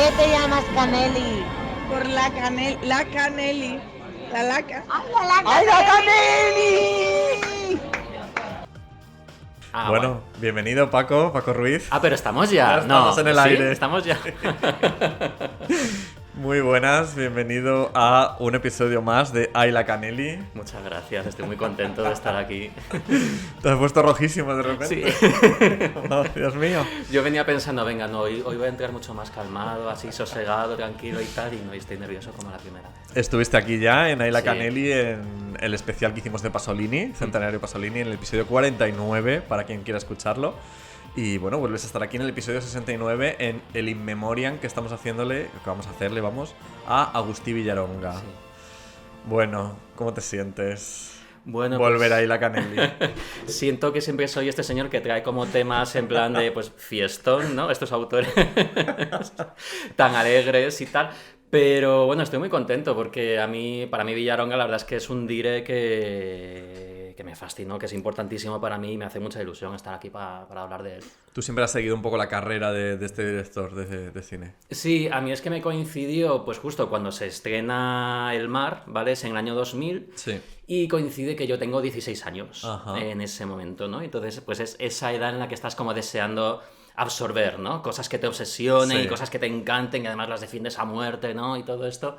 qué te llamas Caneli? Por la Caneli. La laca. ¡Ay, la Caneli! Bueno, bienvenido Paco Ruiz. Pero estamos ya. Ya estamos en el ¿sí? aire. Estamos ya. Muy buenas, bienvenido a un episodio más de Ay la Caneli. Muchas gracias, estoy muy contento de estar aquí. Te has puesto rojísimo de repente. Sí. Oh, Dios mío. Yo venía pensando, venga, no, hoy voy a entrar mucho más calmado, así sosegado, tranquilo y tal, y no, y estoy nervioso como la primera vez. Estuviste aquí ya en Ay la Sí. Caneli en el especial que hicimos de Pasolini, Centenario Pasolini, en el episodio 49, para quien quiera escucharlo. Y bueno, vuelves a estar aquí en el episodio 69 en el In Memoriam que estamos haciéndole, que vamos a hacerle, a Agustí Villaronga. Sí. Bueno, ¿cómo te sientes? Bueno, Volver pues, a la Caneli. siento que siempre soy este señor que trae como temas en plan de, pues, fiestón, ¿no? Estos autores tan alegres y tal. Pero bueno, estoy muy contento porque para mí Villaronga la verdad es que es un dire que me fascinó, que es importantísimo para mí y me hace mucha ilusión estar aquí para hablar de él. Tú siempre has seguido un poco la carrera de este director de cine. Sí, a mí es que me coincidió pues justo cuando se estrena El Mar, ¿vale? Es en el año 2000. Sí. Y coincide que yo tengo 16 años Ajá. en ese momento, ¿no? Entonces, pues es esa edad en la que estás como deseando absorber, ¿no? Cosas que te obsesionen Sí. y cosas que te encanten y además las defiendes a muerte, ¿no? Y todo esto.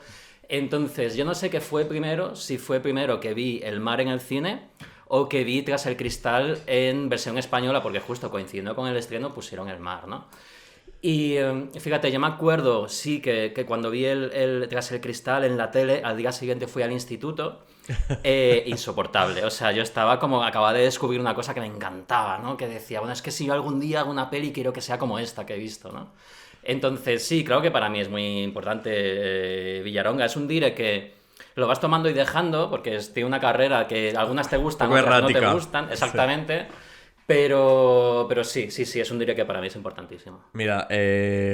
Entonces, yo no sé qué fue primero, si fue primero que vi El Mar en el cine o que vi Tras el Cristal en versión española, porque justo coincidiendo con el estreno pusieron El Mar, ¿no? Y fíjate, yo me acuerdo, sí, que cuando vi el Tras el Cristal en la tele, al día siguiente fui al instituto, insoportable. O sea, yo estaba como, acababa de descubrir una cosa que me encantaba, ¿no? Que decía, bueno, es que si yo algún día hago una peli, quiero que sea como esta que he visto, ¿no? Entonces, sí, creo que para mí es muy importante Villaronga. Es un dire que lo vas tomando y dejando, porque tiene una carrera que algunas te gustan, Un poco otras no te errática. gustan, exactamente. Pero sí, es un dire que para mí es importantísimo. Mira,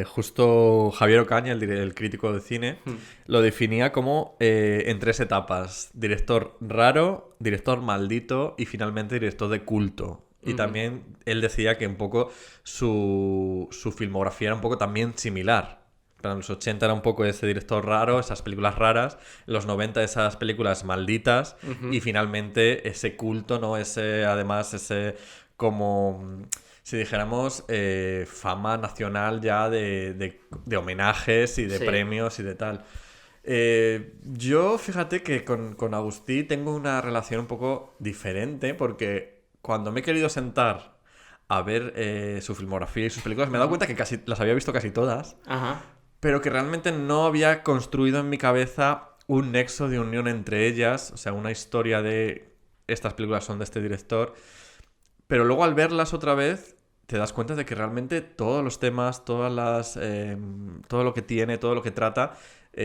justo Javier Ocaña, el crítico de cine, lo definía como en tres etapas: director raro, director maldito y finalmente director de culto. Y también él decía que un poco su filmografía era un poco también similar. Para los 80 era un poco ese director raro, esas películas raras, en los 90 esas películas malditas y finalmente ese culto, ¿no? Además, como si dijéramos fama nacional ya de homenajes y de Sí. premios y de tal. Yo fíjate que con Agustí tengo una relación un poco diferente porque cuando me he querido sentar a ver su filmografía y sus películas me he dado cuenta que casi las había visto casi todas, Ajá. pero que realmente no había construido en mi cabeza un nexo de unión entre ellas, o sea, una historia de estas películas son de este director. Pero luego al verlas otra vez te das cuenta de que realmente todos los temas, todo lo que tiene, todo lo que trata,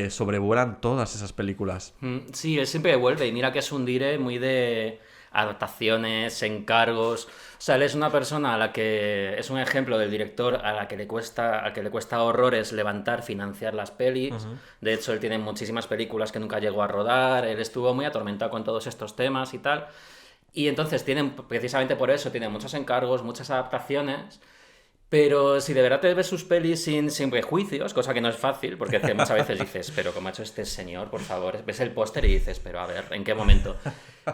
sobrevuelan todas esas películas. Sí, él siempre vuelve y mira que es un dire muy de adaptaciones, encargos. O sea, él es una persona a la que es un ejemplo del director a la que le cuesta horrores levantar, financiar las pelis. De hecho, él tiene muchísimas películas que nunca llegó a rodar. Él estuvo muy atormentado con todos estos temas y tal. Y entonces precisamente por eso, tiene muchos encargos, muchas adaptaciones. Pero si de verdad te ves sus pelis sin prejuicios, cosa que no es fácil, porque es que muchas veces dices, pero ¿cómo ha hecho este señor, por favor? Ves el póster y dices, pero a ver, ¿en qué momento?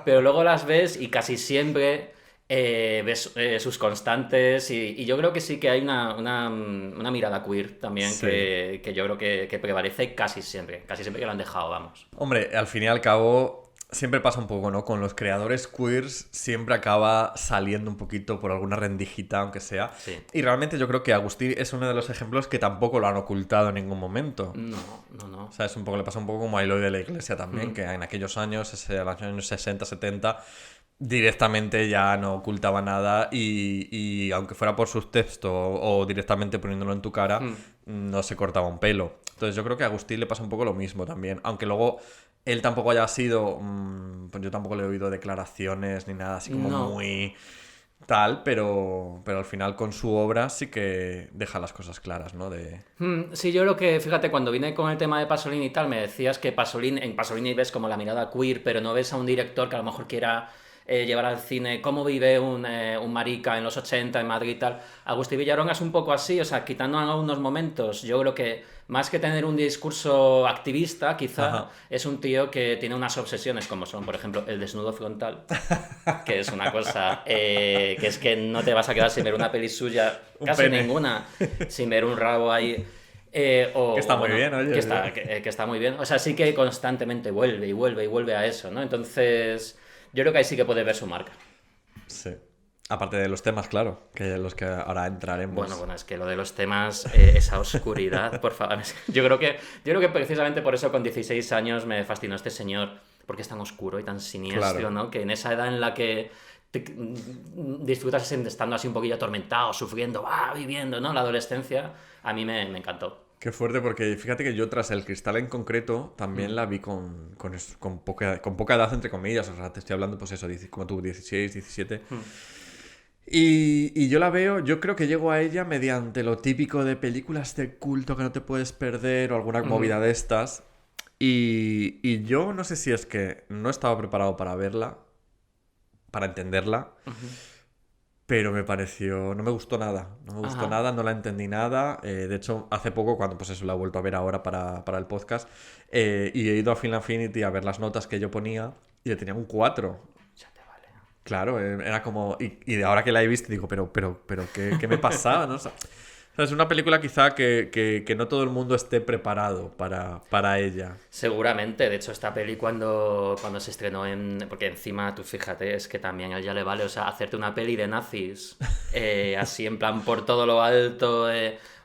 Pero luego las ves y casi siempre ves sus constantes y yo creo que sí que hay una mirada queer también Sí. que yo creo que prevalece casi siempre que lo han dejado, vamos. Hombre, al fin y al cabo, siempre pasa un poco, ¿no? Con los creadores queers siempre acaba saliendo un poquito por alguna rendijita, aunque sea. Sí. Y realmente yo creo que Agustí es uno de los ejemplos que tampoco lo han ocultado en ningún momento. No. O sea, le pasa un poco como a Eloy de la Iglesia también, que en aquellos años, a los años 60, 70, directamente ya no ocultaba nada y aunque fuera por sus textos o directamente poniéndolo en tu cara, no se cortaba un pelo. Entonces yo creo que a Agustín le pasa un poco lo mismo también, aunque luego él tampoco haya sido, pues yo tampoco le he oído declaraciones ni nada así como No. muy tal, pero al final con su obra sí que deja las cosas claras, ¿no? Sí, yo creo que, fíjate, cuando vine con el tema de Pasolini y tal, me decías que en Pasolini ves como la mirada queer, pero no ves a un director que a lo mejor quiera llevar al cine cómo vive un marica en los 80 en Madrid y tal. Agustí Villarón es un poco así, o sea, quitando algunos momentos, yo creo que más que tener un discurso activista, quizá, Ajá. es un tío que tiene unas obsesiones como son, por ejemplo, el desnudo frontal, que es una cosa que es que no te vas a quedar sin ver una peli suya, Un casi pene. ninguna, sin ver un rabo ahí. Que está muy bien, oye. Que está muy bien. O sea, sí que constantemente vuelve y vuelve y vuelve a eso, ¿no? Entonces, yo creo que ahí sí que puede ver su marca. Sí. Aparte de los temas, claro, que los que ahora entraremos. Bueno, es que lo de los temas, esa oscuridad, por favor. Yo creo que precisamente por eso con 16 años me fascinó este señor, porque es tan oscuro y tan siniestro, Claro. ¿no? Que en esa edad en la que disfrutas estando así un poquillo atormentado, sufriendo, viviendo, ¿no? La adolescencia, a mí me encantó. Qué fuerte, porque fíjate que yo tras El Cristal en concreto también la vi con poca edad, entre comillas. O sea, te estoy hablando, pues eso, como tú, 16, 17. Y yo la veo, yo creo que llego a ella mediante lo típico de películas de culto que no te puedes perder o alguna movida de estas. Y yo no sé si es que no estaba preparado para verla, para entenderla, pero me pareció, no me gustó nada, Ajá. nada, no la entendí nada. De hecho, hace poco, cuando pues eso la he vuelto a ver ahora para el podcast, y he ido a Film Affinity a ver las notas que yo ponía y le tenía un 4. Ya te vale. Claro, era como... Y de ahora que la he visto digo, pero ¿qué me pasaba? ¿No? O sea, es una película quizá que no todo el mundo esté preparado para ella. Seguramente, de hecho esta peli cuando se estrenó porque encima tú fíjate, es que también a él ya le vale, o sea, hacerte una peli de nazis, así en plan por todo lo alto,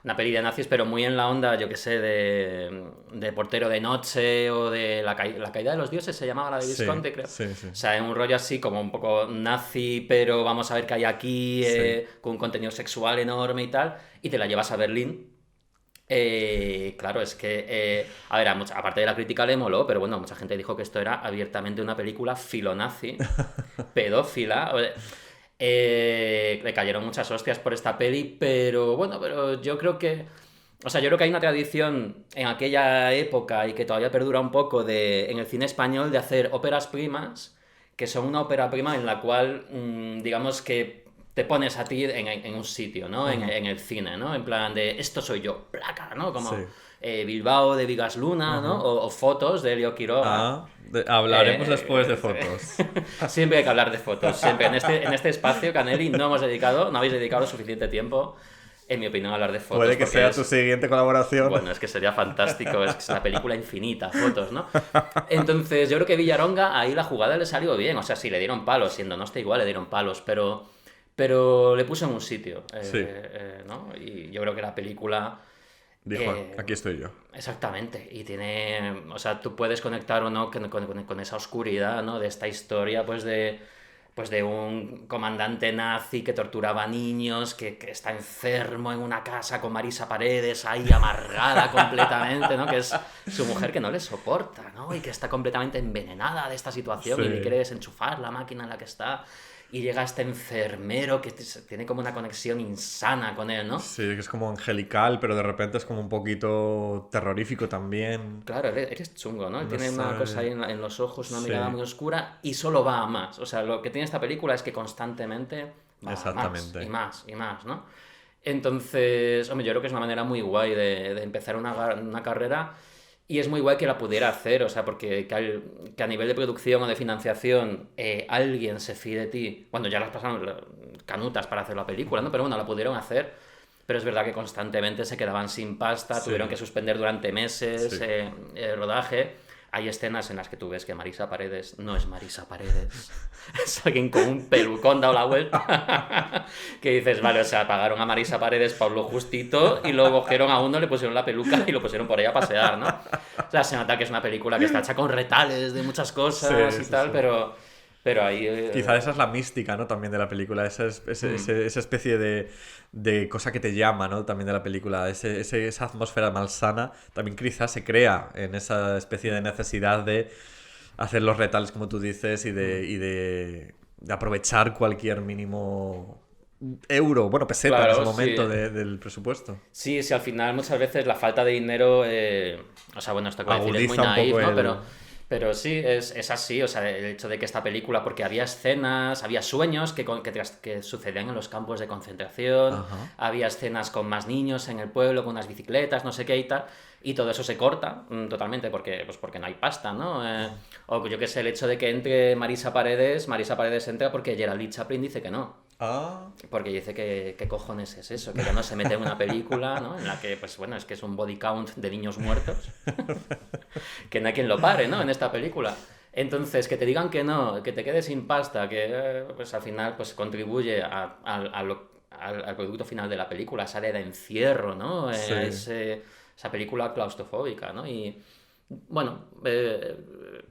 una peli de nazis pero muy en la onda, yo que sé, de Portero de Noche o de la Caída de los Dioses, se llamaba la de Visconti, creo. Sí, sí. O sea, en un rollo así como un poco nazi, pero vamos a ver qué hay aquí, Sí. con un contenido sexual enorme y tal, y te la llevas a Berlín. Claro, es que, a ver, aparte de la crítica le moló, pero bueno, mucha gente dijo que esto era abiertamente una película filonazi, pedófila. Le cayeron muchas hostias por esta peli, pero bueno, pero yo creo que, o sea, yo creo que hay una tradición en aquella época y que todavía perdura un poco en el cine español de hacer óperas primas, que son una ópera prima en la cual, digamos que te pones a ti en un sitio, ¿no? En el cine, ¿no? En plan de, esto soy yo, placa, ¿no? Como Sí. Bilbao de Vigas Luna, ¿no? O Fotos de Elio Quiroga. Hablaremos después de fotos. Siempre hay que hablar de fotos, siempre. En este espacio, Canelli, no habéis dedicado suficiente tiempo, en mi opinión, a hablar de fotos. Puede que porque sea tu siguiente colaboración. Bueno, es que sería fantástico, es la película infinita, fotos, ¿no? Entonces, yo creo que Villaronga, ahí la jugada le salió bien, o sea, sí, le dieron palos, siendo no está igual, le dieron palos, pero le puso en un sitio, Sí. ¿no? Y yo creo que la película... Dijo, aquí estoy yo. Exactamente, y tiene, o sea, tú puedes conectar o no con esa oscuridad, ¿no? De esta historia, pues de un comandante nazi que torturaba niños, que está enfermo en una casa con Marisa Paredes ahí amargada completamente, ¿no? Que es su mujer que no le soporta, ¿no? Y que está completamente envenenada de esta situación y Sí. le quiere desenchufar la máquina en la que está. Y llega este enfermero que tiene como una conexión insana con él, ¿no? Sí, que es como angelical, pero de repente es como un poquito terrorífico también. Claro, eres chungo, ¿no? Él tiene una sabe. cosa ahí en los ojos, una Sí. mirada muy oscura y solo va a más. O sea, lo que tiene esta película es que constantemente va Exactamente. a más y más y más, ¿no? Entonces, hombre, yo creo que es una manera muy guay de empezar una carrera y es muy guay que la pudiera hacer, o sea, porque que a nivel de producción o de financiación alguien se fíe de ti, cuando ya las pasaron canutas para hacer la película, ¿no? Pero bueno, la pudieron hacer. Pero es verdad que constantemente se quedaban sin pasta, Sí. tuvieron que suspender durante meses Sí. el rodaje. Hay escenas en las que tú ves que Marisa Paredes no es Marisa Paredes. Es alguien con un pelucón dado la vuelta. Que dices, vale, o sea, pagaron a Marisa Paredes por lo justito y luego cogieron a uno, le pusieron la peluca y lo pusieron por ahí a pasear, ¿no? O sea, se nota que es una película que está hecha con retales de muchas cosas Sí, y sí, tal, sí. pero ahí... Quizá esa es la mística, ¿no? También de la película, esa especie de cosa que te llama, ¿no? También de la película, esa atmósfera malsana, también quizás se crea en esa especie de necesidad de hacer los retales, como tú dices, y de aprovechar cualquier mínimo euro, bueno, peseta Claro, en ese momento sí. del presupuesto. Sí, sí, al final muchas veces la falta de dinero, o sea, bueno, esto que voy a decir es muy Agudiza un naif, poco ¿no? el- Pero sí, es así, o sea, el hecho de que esta película, porque había escenas, había sueños que sucedían en los campos de concentración, Ajá. había escenas con más niños en el pueblo, con unas bicicletas, no sé qué y tal, y todo eso se corta totalmente porque no hay pasta, ¿no? O yo qué sé, el hecho de que entre Marisa Paredes entra porque Geraldine Chaplin dice que no. Ah, Porque dice que qué cojones es eso, que ya no se mete en una película, ¿no? En la que, pues bueno, es que es un body count de niños muertos. Que no hay quien lo pare, ¿no? En esta película. Entonces, que te digan que no, que te quedes sin pasta, que pues al final pues contribuye al producto final de la película, sale de encierro, ¿no? sí. Esa película claustrofóbica, ¿no? Y bueno,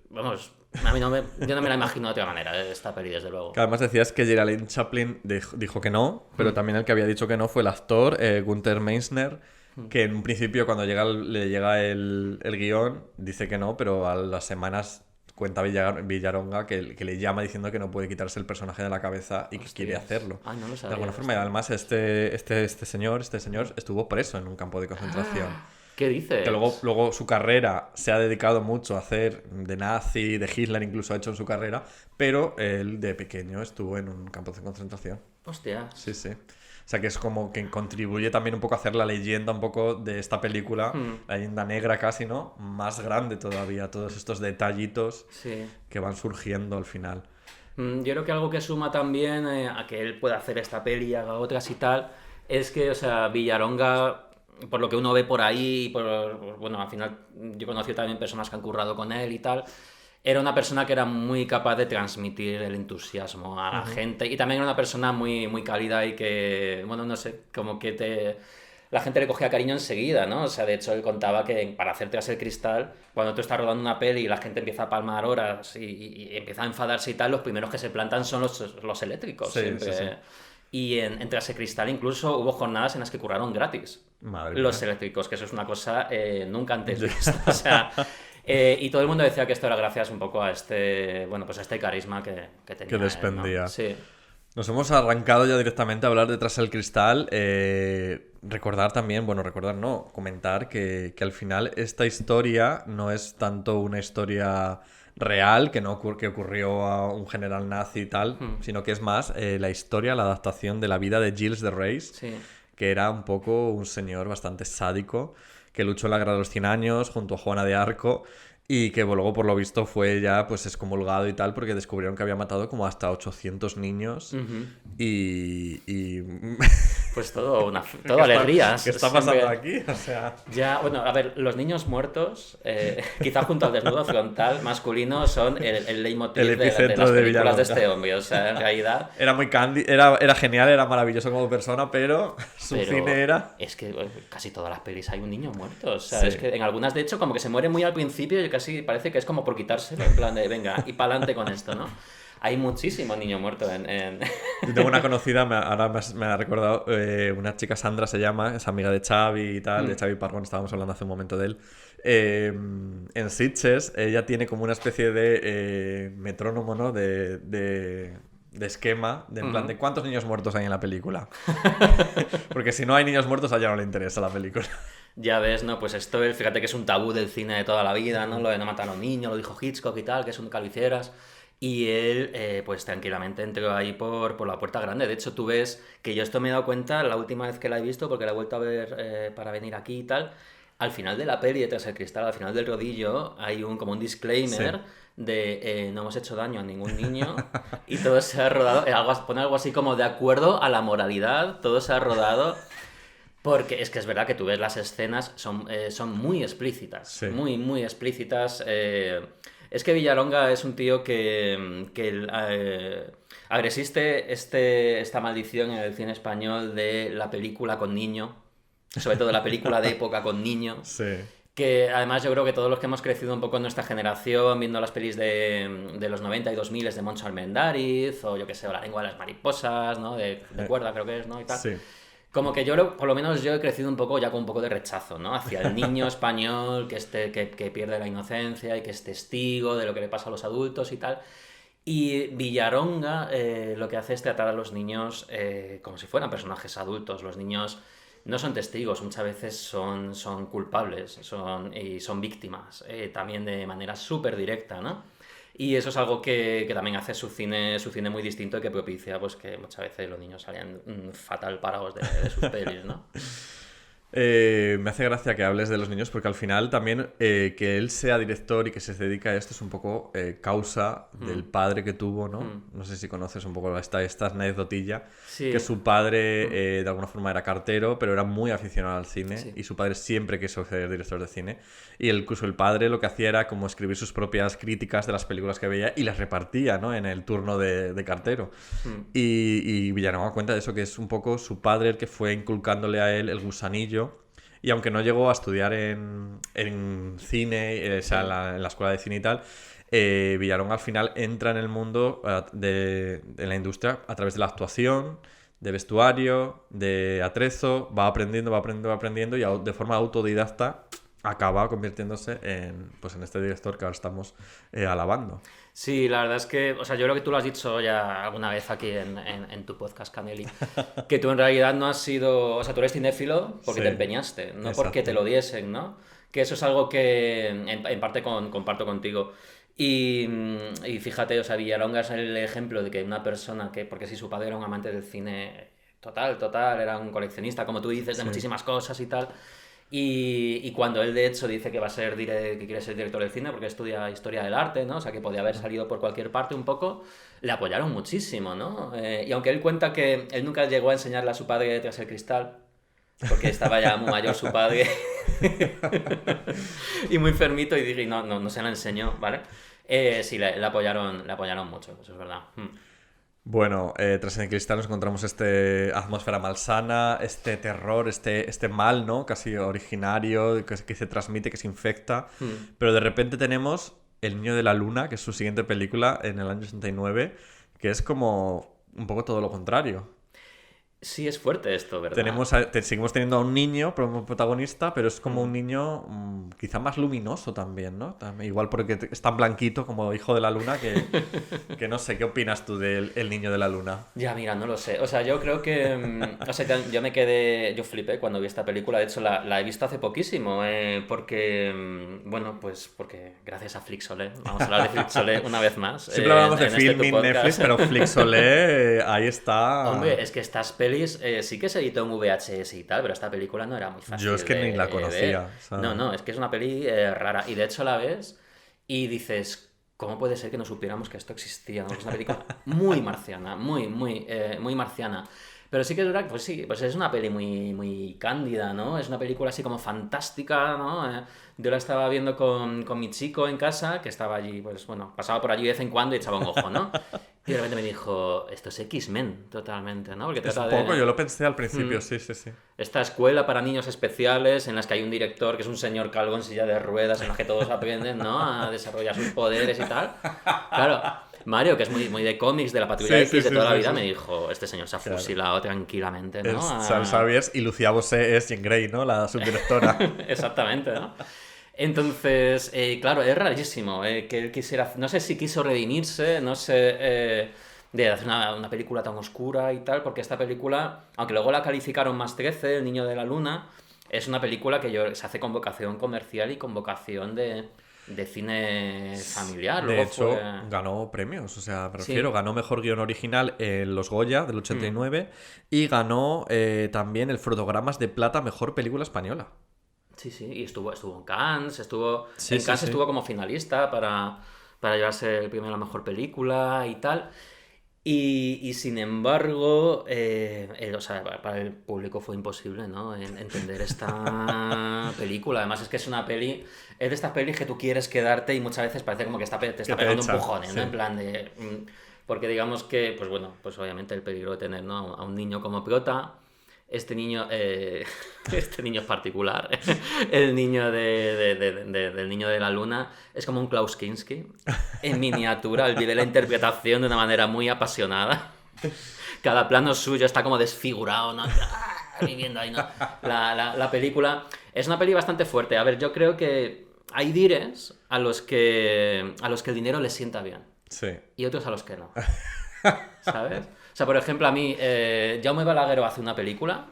vamos, a mí yo no me la imagino de otra manera, esta peli, desde luego. Que además decías que Geraldine Chaplin dijo que no, pero también el que había dicho que no fue el actor Gunther Meissner, que en un principio cuando le llega el guión dice que no, pero a las semanas cuenta Villaronga que le llama diciendo que no puede quitarse el personaje de la cabeza y que quiere hacerlo. Ay, no lo De sabía. alguna forma, y además este señor estuvo preso en un campo de concentración. ¿Qué dices? Que luego su carrera se ha dedicado mucho a hacer de nazi, de Hitler incluso ha hecho en su carrera, pero él de pequeño estuvo en un campo de concentración. Hostia. Sí, sí. O sea que es como que contribuye también un poco a hacer la leyenda un poco de esta película, la leyenda negra casi, ¿no? Más grande todavía, todos estos detallitos Sí. que van surgiendo al final. Yo creo que algo que suma también a que él pueda hacer esta peli y haga otras y tal, es que, o sea, Villaronga, por lo que uno ve por ahí, bueno, al final yo he conocido también personas que han currado con él y tal, era una persona que era muy capaz de transmitir el entusiasmo a la gente y también era una persona muy, muy cálida y que, bueno, no sé, como que la gente le cogía cariño enseguida, ¿no? O sea, de hecho, él contaba que para hacer Tras el Cristal, cuando tú estás rodando una peli y la gente empieza a palmar horas y empieza a enfadarse y tal, los primeros que se plantan son los eléctricos. Sí, siempre. sí, sí. Y en Tras el Cristal incluso hubo jornadas en las que curraron gratis. Madre Los mía. eléctricos, que eso es una cosa nunca antes vista. O sea, y todo el mundo decía que esto era gracias un poco a bueno, pues a este carisma que tenía Que él, ¿no? despendía. Sí. Nos hemos arrancado ya directamente a hablar de Tras el Cristal. Recordar también, bueno, recordar no, comentar que al final esta historia no es tanto una historia real, que ocurrió a un general nazi y tal, sino que es más la historia, la adaptación de la vida de Gilles de Rais, Sí. que era un poco un señor bastante sádico, que luchó en la Guerra de los 100 Años junto a Juana de Arco y que luego, por lo visto, fue ya pues excomulgado y tal porque descubrieron que había matado como hasta 800 niños y... Pues todo alegrías. ¿Qué está siempre. pasando aquí? O sea... Ya, bueno, a ver, los niños muertos, quizá junto al desnudo frontal masculino, son el leitmotiv El de epicentro las de películas de Villalonga. este hombre. O sea, en realidad. Era muy candy, era genial, era maravilloso como persona, pero su Pero cine era... es que casi todas las pelis hay un niño muerto. O sea, Sí. es que en algunas, de hecho, como que se muere muy al principio y casi parece que es como por quitárselo, en plan de venga, y para adelante con esto, ¿no? Hay muchísimo niño muerto en... Yo tengo una conocida, ahora me ha recordado, una chica, Sandra se llama, es amiga de Xavi y tal, de Xavi Parrón, estábamos hablando hace un momento de él. En Sitges, ella tiene como una especie de metrónomo, ¿no? De esquema, en plan de cuántos niños muertos hay en la película. Porque si no hay niños muertos, a ella no le interesa la película. Ya ves, ¿no? Pues esto, fíjate que es un tabú del cine de toda la vida, ¿no? Lo de no matar a un niño, lo dijo Hitchcock y tal, que es un calvicieras. Y él, pues tranquilamente entró ahí por la puerta grande. De hecho, tú ves que yo esto me he dado cuenta la última vez que la he visto, porque la he vuelto a ver para venir aquí y tal. Al final de la peli de Tras el Cristal, al final del rodillo, hay como un disclaimer de no hemos hecho daño a ningún niño y todo se ha rodado, pone algo así como de acuerdo a la moralidad, todo se ha rodado. Porque es que es verdad que tú ves las escenas, son muy explícitas, Sí. muy, muy explícitas. Es que Villalonga es un tío que a ver, existe esta maldición en el cine español de la película con niño, sobre todo la película de época con niño, Sí. que además yo creo que todos los que hemos crecido un poco en nuestra generación viendo las pelis de los 90 y 2000 de Moncho Armendáriz, o yo que sé, o La lengua de las mariposas, ¿no? De cuerda creo que es, ¿no? Y tal. Sí. Como que yo, por lo menos yo he crecido un poco ya con un poco de rechazo, ¿no? Hacia el niño español que pierde la inocencia y que es testigo de lo que le pasa a los adultos y tal. Y Villaronga lo que hace es tratar a los niños como si fueran personajes adultos. Los niños no son testigos, muchas veces son culpables y son víctimas, también de manera súper directa, ¿no? Y eso es algo que también hace su cine muy distinto y que propicia pues que muchas veces los niños salían fatal parados de sus pelis, ¿no? Me hace gracia que hables de los niños porque al final también que él sea director y que se dedica a esto es un poco causa del padre que tuvo, ¿no? No sé si conoces un poco esta anécdotilla, Sí. que su padre de alguna forma era cartero, pero era muy aficionado al cine, Sí. y su padre siempre quiso ser director de cine, y incluso el padre lo que hacía era como escribir sus propias críticas de las películas que veía y las repartía, ¿no? En el turno de cartero. Y Villanova cuenta de eso, que es un poco su padre el que fue inculcándole a él el gusanillo. Y aunque no llegó a estudiar en cine, o sea, en la escuela de cine y tal, Villarón al final entra en el mundo de la industria a través de la actuación, de vestuario, de atrezo, va aprendiendo y de forma autodidacta acaba convirtiéndose en este director que ahora estamos alabando. Sí, la verdad es que, o sea, yo creo que tú lo has dicho ya alguna vez aquí en tu podcast, Caneli, que tú en realidad no has sido, o sea, tú eres cinéfilo porque Sí, te empeñaste, no exacto. porque te lo diesen, ¿no? Que eso es algo que en parte comparto contigo. Y fíjate, o sea, Villalonga es el ejemplo de que una persona que, porque si su padre era un amante del cine total, era un coleccionista, como tú dices, de Sí. muchísimas cosas y tal. Y cuando él de hecho dice que va a ser que quiere ser director de cine porque estudia historia del arte, ¿no? O sea, que podía haber salido por cualquier parte un poco, le apoyaron muchísimo, ¿no? Y aunque él cuenta que él nunca llegó a enseñarle a su padre Tras el cristal, porque estaba ya muy mayor su padre y muy fermito, y dije, no se la enseñó, ¿vale? Sí, le apoyaron mucho, eso es verdad. Bueno, tras el cristal nos encontramos atmósfera malsana, este terror, este mal, ¿no? Casi originario, que se transmite, que se infecta. Pero de repente tenemos El niño de la luna, que es su siguiente película en el año 69, que es como un poco todo lo contrario. Sí, es fuerte esto, ¿verdad? Seguimos teniendo a un niño como protagonista, pero es como un niño quizá más luminoso también, ¿no? Igual porque es tan blanquito como hijo de la luna que no sé, ¿qué opinas tú del El niño de la luna? Ya, mira, no lo sé. O sea, yo creo que... o sea, yo flipé cuando vi esta película. De hecho, la he visto hace poquísimo. Porque, bueno, pues porque gracias a Flixolé. Vamos a hablar de Flixolé una vez más. Siempre hablamos de en tu Filmin, podcast. Netflix, pero Flixolé, ahí está. Hombre, es que estas pelis sí que se editó en VHS y tal, pero esta película no era muy fácil. Yo es que ni la conocía, ver. o sea. No, es que es una peli rara. Y de hecho la ves y dices... ¿Cómo puede ser que no supiéramos que esto existía? ¿No? Es una película muy marciana, muy marciana. Pero sí que es verdad, pues sí, pues es una peli muy cándida, ¿no? Es una película así como fantástica, ¿no? Yo la estaba viendo con mi chico en casa, que estaba allí, pues bueno, pasaba por allí de vez en cuando y echaba un ojo, ¿no? Y de repente me dijo, esto es X-Men, totalmente, ¿no? Porque Es trata un poco, de yo lo pensé al principio, sí. esta escuela para niños especiales en las que hay un director que es un señor calvo en silla de ruedas en la que todos aprenden, ¿no? A desarrollar sus poderes y tal. Claro, Mario, que es muy de cómics, de la Patrulla X de toda la vida, me dijo, este señor se ha fusilado tranquilamente, ¿no? ¿Sabías? Y Lucía Bosé es Jean Grey, ¿no? La subdirectora. Exactamente, ¿no? Entonces, claro, es rarísimo que él quisiera, no sé si quiso redimirse, no sé, de hacer una película tan oscura y tal, porque esta película, aunque luego la calificaron más 13, El niño de la luna, es una película que se hace con vocación comercial y con vocación de cine familiar. De Luego hecho, fue... ganó premios, o sea, me Sí. refiero, ganó Mejor Guión Original en los Goya del 89 y ganó también el Fotogramas de Plata Mejor Película Española. Sí, y estuvo en Cannes, Sí, en sí, Cannes sí. estuvo como finalista para llevarse el premio a la mejor película y tal. Y sin embargo, o sea, para el público fue imposible, ¿no? Entender esta película. Además es que es de estas pelis que tú quieres quedarte y muchas veces parece como que te está te pegando echan, empujones, ¿no? sí. En plan de... porque digamos que, pues bueno, pues obviamente el peligro de tener, ¿no? A un niño como prota. Este niño es particular. El niño del niño de la luna es como un Klaus Kinski en miniatura. Él vive la interpretación de una manera muy apasionada. Cada plano suyo está como desfigurado, ¿no? Viviendo ahí, ¿no? La película es una peli bastante fuerte. A ver, yo creo que hay dires a los que el dinero les sienta bien Sí. y otros a los que no. ¿Sabes? O sea, por ejemplo, a mí, Jaume Balagueró hace una película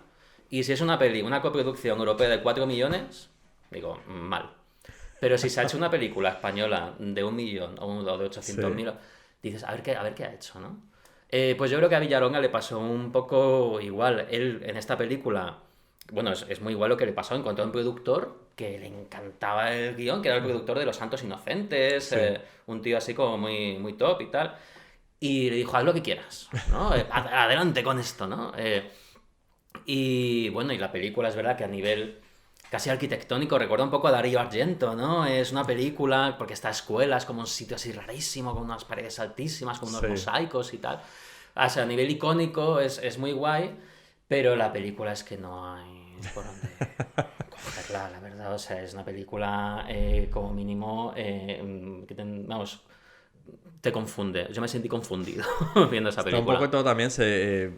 Y si es una coproducción europea de 4 millones, digo, mal. Pero si se ha hecho una película española de 1 millón o de 800.000, dices, a ver qué ha hecho, ¿no? Pues yo creo que a Villalonga le pasó un poco igual. Él en esta película, bueno, es muy igual lo que le pasó. Encontró un productor que le encantaba el guión, que era el productor de Los Santos Inocentes, Sí. un tío así como muy, muy top y tal. Y le dijo, haz lo que quieras, ¿no? Adelante con esto, ¿no? Y bueno, y la película es verdad que a nivel casi arquitectónico recuerda un poco a Darío Argento, ¿no? Es una película, porque esta escuela es como un sitio así rarísimo, con unas paredes altísimas, con unos Sí. mosaicos y tal. O sea, a nivel icónico es muy guay, pero la película es que no hay por dónde cogerla, la verdad. O sea, es una película como mínimo vamos, te confunde. Yo me sentí confundido viendo esa Está un película. poco todo también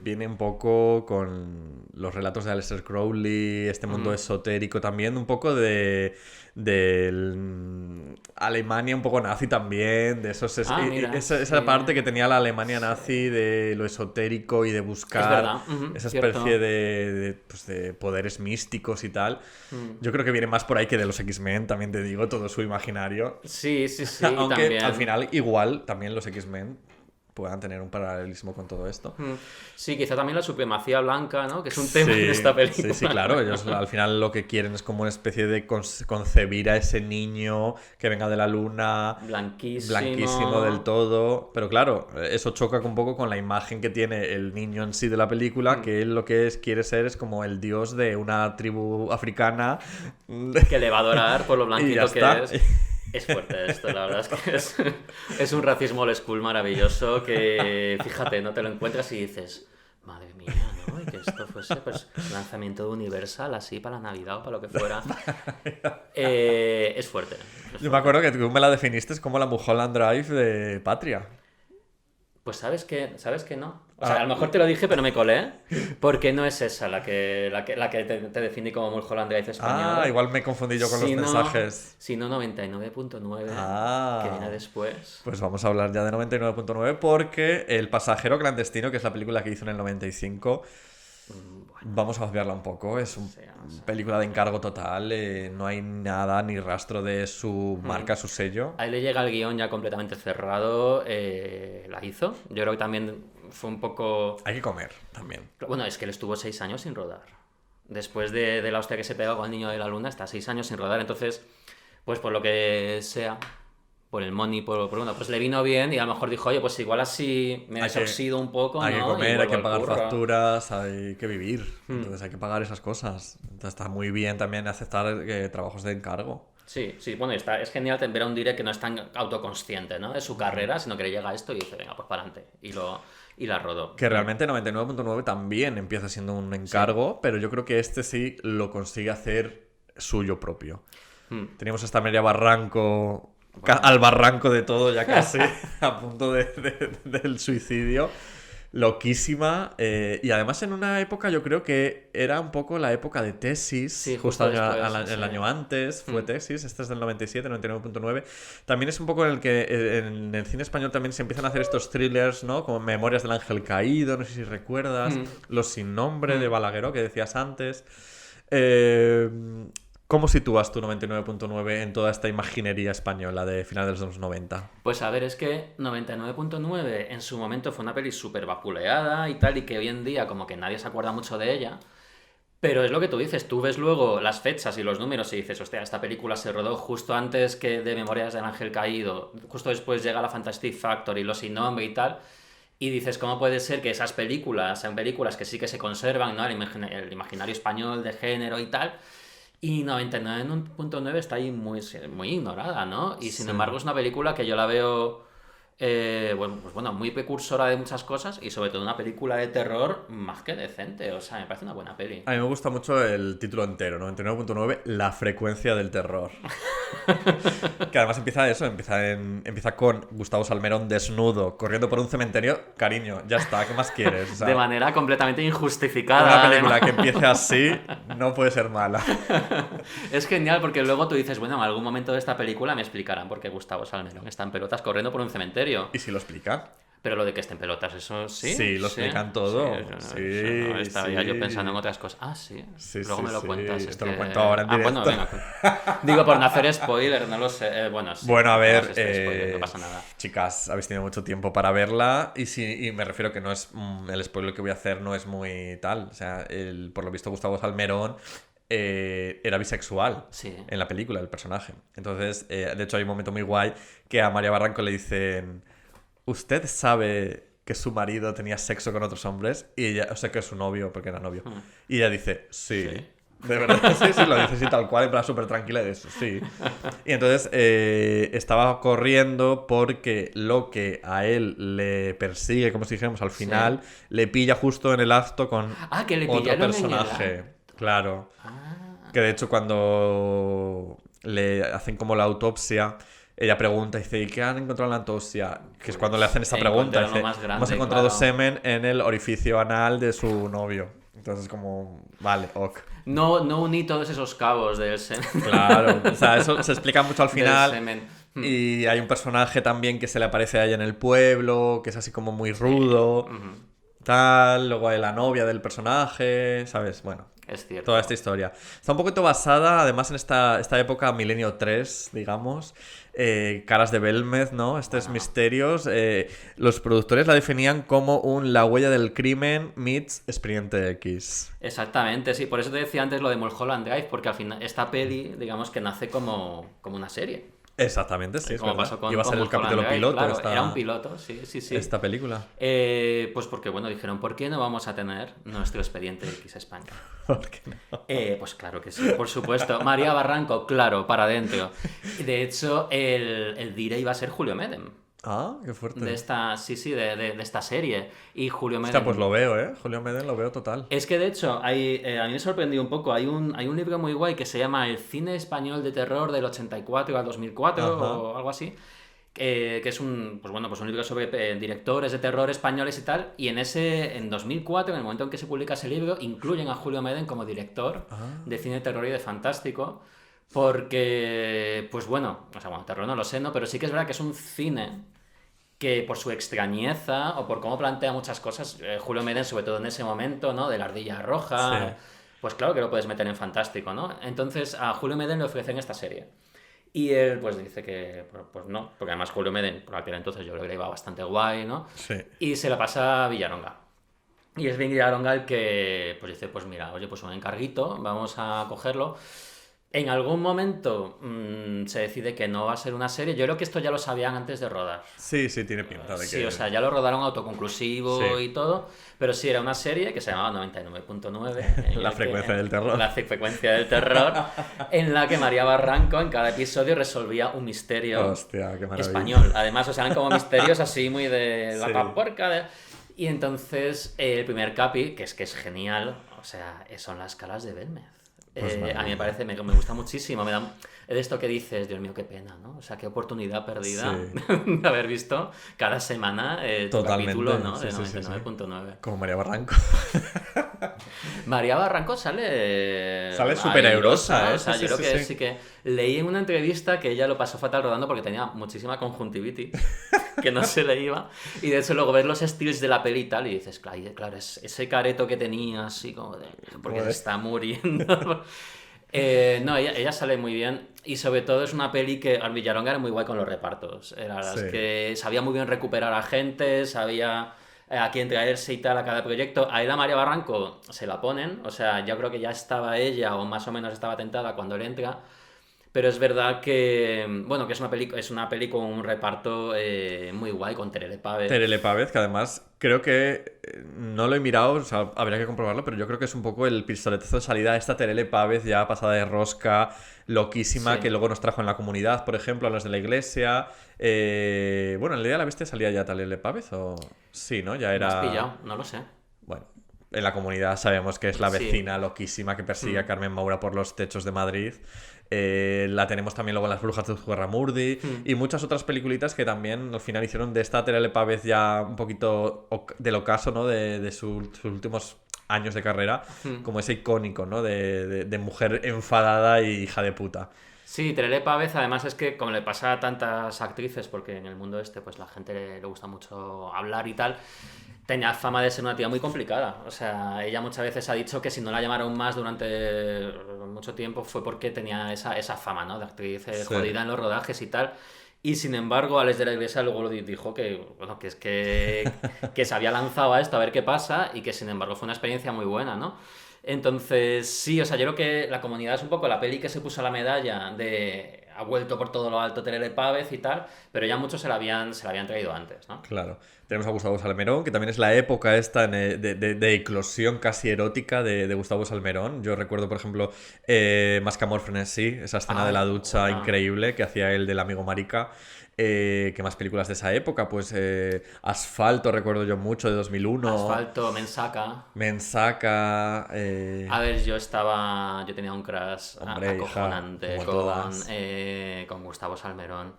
viene un poco con los relatos de Aleister Crowley, este mundo esotérico también, un poco de Alemania un poco nazi también, de esos Mira, esa sí. parte que tenía la Alemania nazi de lo esotérico y de buscar Es verdad, esa cierto. especie pues, de poderes místicos y tal. Yo creo que viene más por ahí que de los X-Men, también te digo, todo su imaginario. Sí, Aunque también. al final igual también los X-Men puedan tener un paralelismo con todo esto. Sí, quizá también la supremacía blanca, ¿no? Que es un tema en esta película. Sí, claro. Ellos al final lo que quieren es como una especie de concebir a ese niño que venga de la luna, blanquísimo del todo. Pero claro, eso choca un poco con la imagen que tiene el niño en sí de la película, que él lo que quiere ser es como el dios de una tribu africana. Que le va a adorar por lo Y ya blanquito que está. es. Es fuerte esto, la verdad es que es un racismo old school maravilloso que, fíjate, no te lo encuentras y dices, madre mía, ¿no? Y que esto fuese pues, lanzamiento de Universal así para la Navidad o para lo que fuera. Es fuerte. Yo me acuerdo que tú me la definiste como la Mulholland Drive de Patria. Pues sabes que no. O sea, a lo mejor te lo dije, pero me colé. Porque no es esa la que te define como Mulholland Drive española. Igual me confundí yo con los mensajes. Sino 99.9, que viene después. Pues vamos a hablar ya de 99.9 porque El pasajero clandestino, que es la película que hizo en el 95, vamos a obviarla un poco. Es una película de encargo total, no hay nada ni rastro de su marca, su sello. A él le llega el guión ya completamente cerrado, la hizo. Yo creo que también fue un poco... Hay que comer también. Bueno, es que él estuvo 6 años sin rodar. Después de la hostia que se pegó con el niño de la luna, está 6 años sin rodar. Entonces, pues por lo que sea, por el money, por bueno, pues le vino bien y a lo mejor dijo, oye, pues igual así me desoxido un poco, Hay ¿no? que Y comer, hay vuelvo que al pagar curro. facturas, hay que vivir. Entonces hay que pagar esas cosas. Entonces está muy bien también aceptar trabajos de encargo. Sí, bueno, es genial ver a un direct que no es tan autoconsciente, ¿no? De su carrera, sino que le llega a esto y dice, venga, pues para adelante. Y la rodó. Que realmente 99.9 también empieza siendo un encargo, pero yo creo que este sí lo consigue hacer suyo propio. Teníamos esta Amelia Barranco, al barranco de todo ya casi, a punto del suicidio. Loquísima. Y además en una época yo creo que era un poco la época de Tesis. Sí, justo justo después, el sí. año antes fue Tesis. Este es del 97, 99.9. También es un poco en el que en el cine español también se empiezan a hacer estos thrillers, ¿no? Como Memorias del Ángel Caído, no sé si recuerdas. Los sin nombre de Balagueró, que decías antes. ¿Cómo sitúas tu 99.9 en toda esta imaginería española de finales de los 90? Pues a ver, es que 99.9 en su momento fue una peli súper vapuleada y tal, y que hoy en día como que nadie se acuerda mucho de ella. Pero es lo que tú dices, tú ves luego las fechas y los números y dices, hostia, esta película se rodó justo antes que de Memorias del Ángel Caído, justo después llega la Fantastic Factory, Los sin nombre y tal, y dices, ¿cómo puede ser que esas películas sean películas que sí que se conservan, ¿no? El imaginario español de género y tal, y 99.9 está ahí muy, muy ignorada, ¿no? Y sin embargo es una película que yo la veo... muy precursora de muchas cosas y sobre todo una película de terror más que decente, o sea, me parece una buena peli. A mí me gusta mucho el título entero, 99.9, La frecuencia del terror. Que además empieza con Gustavo Salmerón desnudo, corriendo por un cementerio. Cariño, ya está, ¿qué más quieres? O sea, De manera completamente injustificada. una película además. que empiece así no puede ser mala. Es genial porque luego tú dices, bueno, en algún momento de esta película me explicarán por qué Gustavo Salmerón está en pelotas corriendo por un cementerio. ¿Y si lo explica? Pero lo de que esté en pelotas, eso sí. Sí, lo explican todo. Sí, Sí, no, estaba ya yo sí. pensando en otras cosas. Ah, sí. Sí, Luego sí, me lo sí. cuentas. es Esto lo que- cuento ahora en Bueno, directo. venga. Digo, por no hacer spoiler, no lo sé. Bueno, sí. Bueno, a ver, no se esté spoiler, no pasa nada. chicas, habéis tenido mucho tiempo para verla y me refiero que no es el spoiler que voy a hacer no es muy tal. O sea, por lo visto Gustavo Salmerón era bisexual Sí. en la película, el personaje. Entonces, de hecho, hay un momento muy guay que a María Barranco le dicen: ¿usted sabe que su marido tenía sexo con otros hombres? Y ella, o sea, que es su novio, porque era novio. Y ella dice: sí. Sí. De verdad, sí, lo dice así tal cual, en plan súper tranquila y de eso, sí. Y entonces estaba corriendo porque lo que a él le persigue, como si dijéramos, al final, le pilla justo en el acto con Ah, que le otro pillaron en el personaje. acto. Claro. Ah, Que de hecho cuando le hacen como la autopsia, ella pregunta y dice: ¿y qué han encontrado en la autopsia? Que es cuando le hacen esa pregunta. encontraron lo Dice: más grande, hemos encontrado claro. semen en el orificio anal de su novio. Entonces como, vale, ok. no uní todos esos cabos del semen. Claro, o sea, eso se explica mucho al del final. semen. Y hay un personaje también que se le aparece a ella en el pueblo, que es así como muy rudo, tal. Luego hay la novia del personaje, ¿sabes? Bueno, Es cierto. toda esta historia. Está un poquito basada, además, en esta época Milenio 3, digamos. Caras de Belmez, ¿no? Estos misterios. Los productores la definían como La huella del crimen meets Expediente X. Exactamente, sí. Por eso te decía antes lo de Mulholland Drive, porque al final esta peli, digamos que nace como una serie. Exactamente, sí, es Como verdad. pasó con Iba a ser el Mulholland capítulo Drive, piloto claro, era un piloto, sí. esta película. Pues porque, bueno, dijeron, ¿por qué no vamos a tener nuestro Expediente X España? ¿Por qué no? Pues claro que sí, por supuesto. María Barranco, claro, para adentro. De hecho, el dire iba a ser Julio Medem. Ah, qué fuerte. De esta, de esta serie. Y Julio Medem... Hostia, pues lo veo, ¿eh? Julio Medem lo veo total. Es que de hecho, a mí me sorprendió un poco. Hay un libro muy guay que se llama El cine español de terror del 84 al 2004 Ajá. o algo así. Que es un libro sobre directores de terror españoles y tal. Y en 2004, en el momento en que se publica ese libro, incluyen a Julio Medem como director de cine de terror y de fantástico. Porque, pues bueno, o sea, bueno, terror no lo sé, ¿no? Pero sí que es verdad que es un cine que por su extrañeza o por cómo plantea muchas cosas, Julio Medem, sobre todo en ese momento, ¿no? De la ardilla roja, Sí. pues claro que lo puedes meter en fantástico, ¿no? Entonces a Julio Medem le ofrecen esta serie. Y él pues dice que pues no, porque además Julio Medem por aquel entonces yo creo que le iba bastante guay, ¿no? Sí. Y se la pasa a Villaronga. Y es Villaronga el que pues dice, pues mira, oye, pues un encarguito, vamos a cogerlo. En algún momento se decide que no va a ser una serie. Yo creo que esto ya lo sabían antes de rodar. Sí, tiene pinta de que... Sí, o sea, ya lo rodaron autoconclusivo Sí. y todo, pero sí, era una serie que se llamaba 99.9. La frecuencia del terror. La frecuencia del terror, en la que María Barranco en cada episodio resolvía un misterio Hostia, qué maravilla. español. Además, o sea, eran como misterios así muy de la Sí. tapuerca. Y entonces, el primer capi, que es genial, o sea, son las caras de Belmez. Pues A mí me maravilla. parece, me gusta muchísimo. Me da de esto que dices, Dios mío, qué pena, ¿no? O sea, qué oportunidad perdida Sí. de haber visto cada semana tu Totalmente. capítulo, ¿no? Sí, De sí, sí, 99.9. Como María Barranco. María Barranco sale... Sale superairosa, ¿eh? O sea, Sí, yo sí, creo que sí. sí que leí en una entrevista que ella lo pasó fatal rodando porque tenía muchísima conjuntivitis, que no se le iba. Y de hecho luego ves los estilos de la peli y tal y dices, claro, ese careto que tenía así como de... Porque se Joder. está muriendo. No, ella sale muy bien y sobre todo es una peli que al Villaronga era muy guay con los repartos. Era las Sí. que sabía muy bien recuperar a gente, sabía a quién traerse y tal a cada proyecto. A él, a María Barranco, se la ponen, o sea, yo creo que ya estaba ella o más o menos estaba tentada cuando él entra. Pero es verdad que, bueno, que es una peli con un reparto muy guay, con Terele Pávez. Terele Pávez, que además creo que no lo he mirado, o sea, habría que comprobarlo, pero yo creo que es un poco el pistoletazo de salida a esta Terele Pávez ya pasada de rosca, loquísima, Sí. que luego nos trajo en La Comunidad, por ejemplo, a los de la iglesia. Bueno, ¿en el Día de la Bestia salía ya Terele Pávez o...? Sí, ¿no? Ya Me era... has pillado, no lo sé. Bueno, en La Comunidad sabemos que es la Sí. vecina loquísima que persigue a Carmen Maura por los techos de Madrid. La tenemos también luego en Las Brujas de Zugarramurdi y muchas otras peliculitas que también al final hicieron de esta Terele Pávez ya un poquito del ocaso, ¿no? De sus últimos años de carrera, como ese icónico, ¿no? De mujer enfadada y hija de puta. Sí, Terele Pávez además es que como le pasa a tantas actrices, porque en el mundo este pues la gente le gusta mucho hablar y tal, tenía fama de ser una tía muy complicada. O sea, ella muchas veces ha dicho que si no la llamaron más durante mucho tiempo fue porque tenía esa fama, ¿no? De actriz Sí. jodida en los rodajes y tal. Y sin embargo, Alex de la Iglesia luego dijo que, bueno, que es que se había lanzado a esto a ver qué pasa y que sin embargo fue una experiencia muy buena, ¿no? Entonces, sí, o sea, yo creo que la comunidad es un poco la peli que se puso la medalla de ha vuelto por todo lo alto Terele Pávez y tal, pero ya muchos se la habían traído antes, ¿no? Claro. Tenemos a Gustavo Salmerón, que también es la época esta de eclosión casi erótica de Gustavo Salmerón. Yo recuerdo, por ejemplo, Más que amor frenesí, esa escena de la ducha buena. increíble que hacía él del amigo marica. ¿Qué más películas de esa época? Pues Asfalto, recuerdo yo mucho, de 2001. Asfalto, Mensaca. Mensaca. A ver, yo tenía un crush Hombre, hija, acojonante como todas. con Gustavo Salmerón.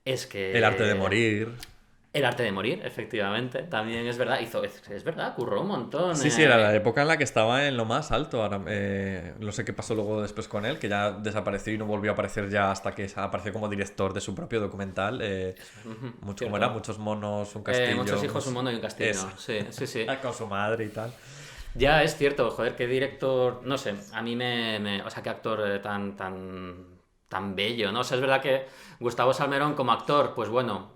Es que... El arte de morir. El arte de morir, efectivamente, también es verdad. Es verdad, curró un montón. Sí, sí, era la época en la que estaba en lo más alto. Ahora, no sé qué pasó luego después con él, que ya desapareció y no volvió a aparecer ya hasta que apareció como director de su propio documental. ¿Cómo cierto. era? Muchos monos, un castillo. Muchos hijos, un mono y un castillo. Eso. Sí, sí, sí. Con su madre y tal. Ya es cierto, joder, qué director, no sé, a mí o sea, qué actor tan bello, ¿no? O sea, es verdad que Gustavo Salmerón como actor, pues bueno,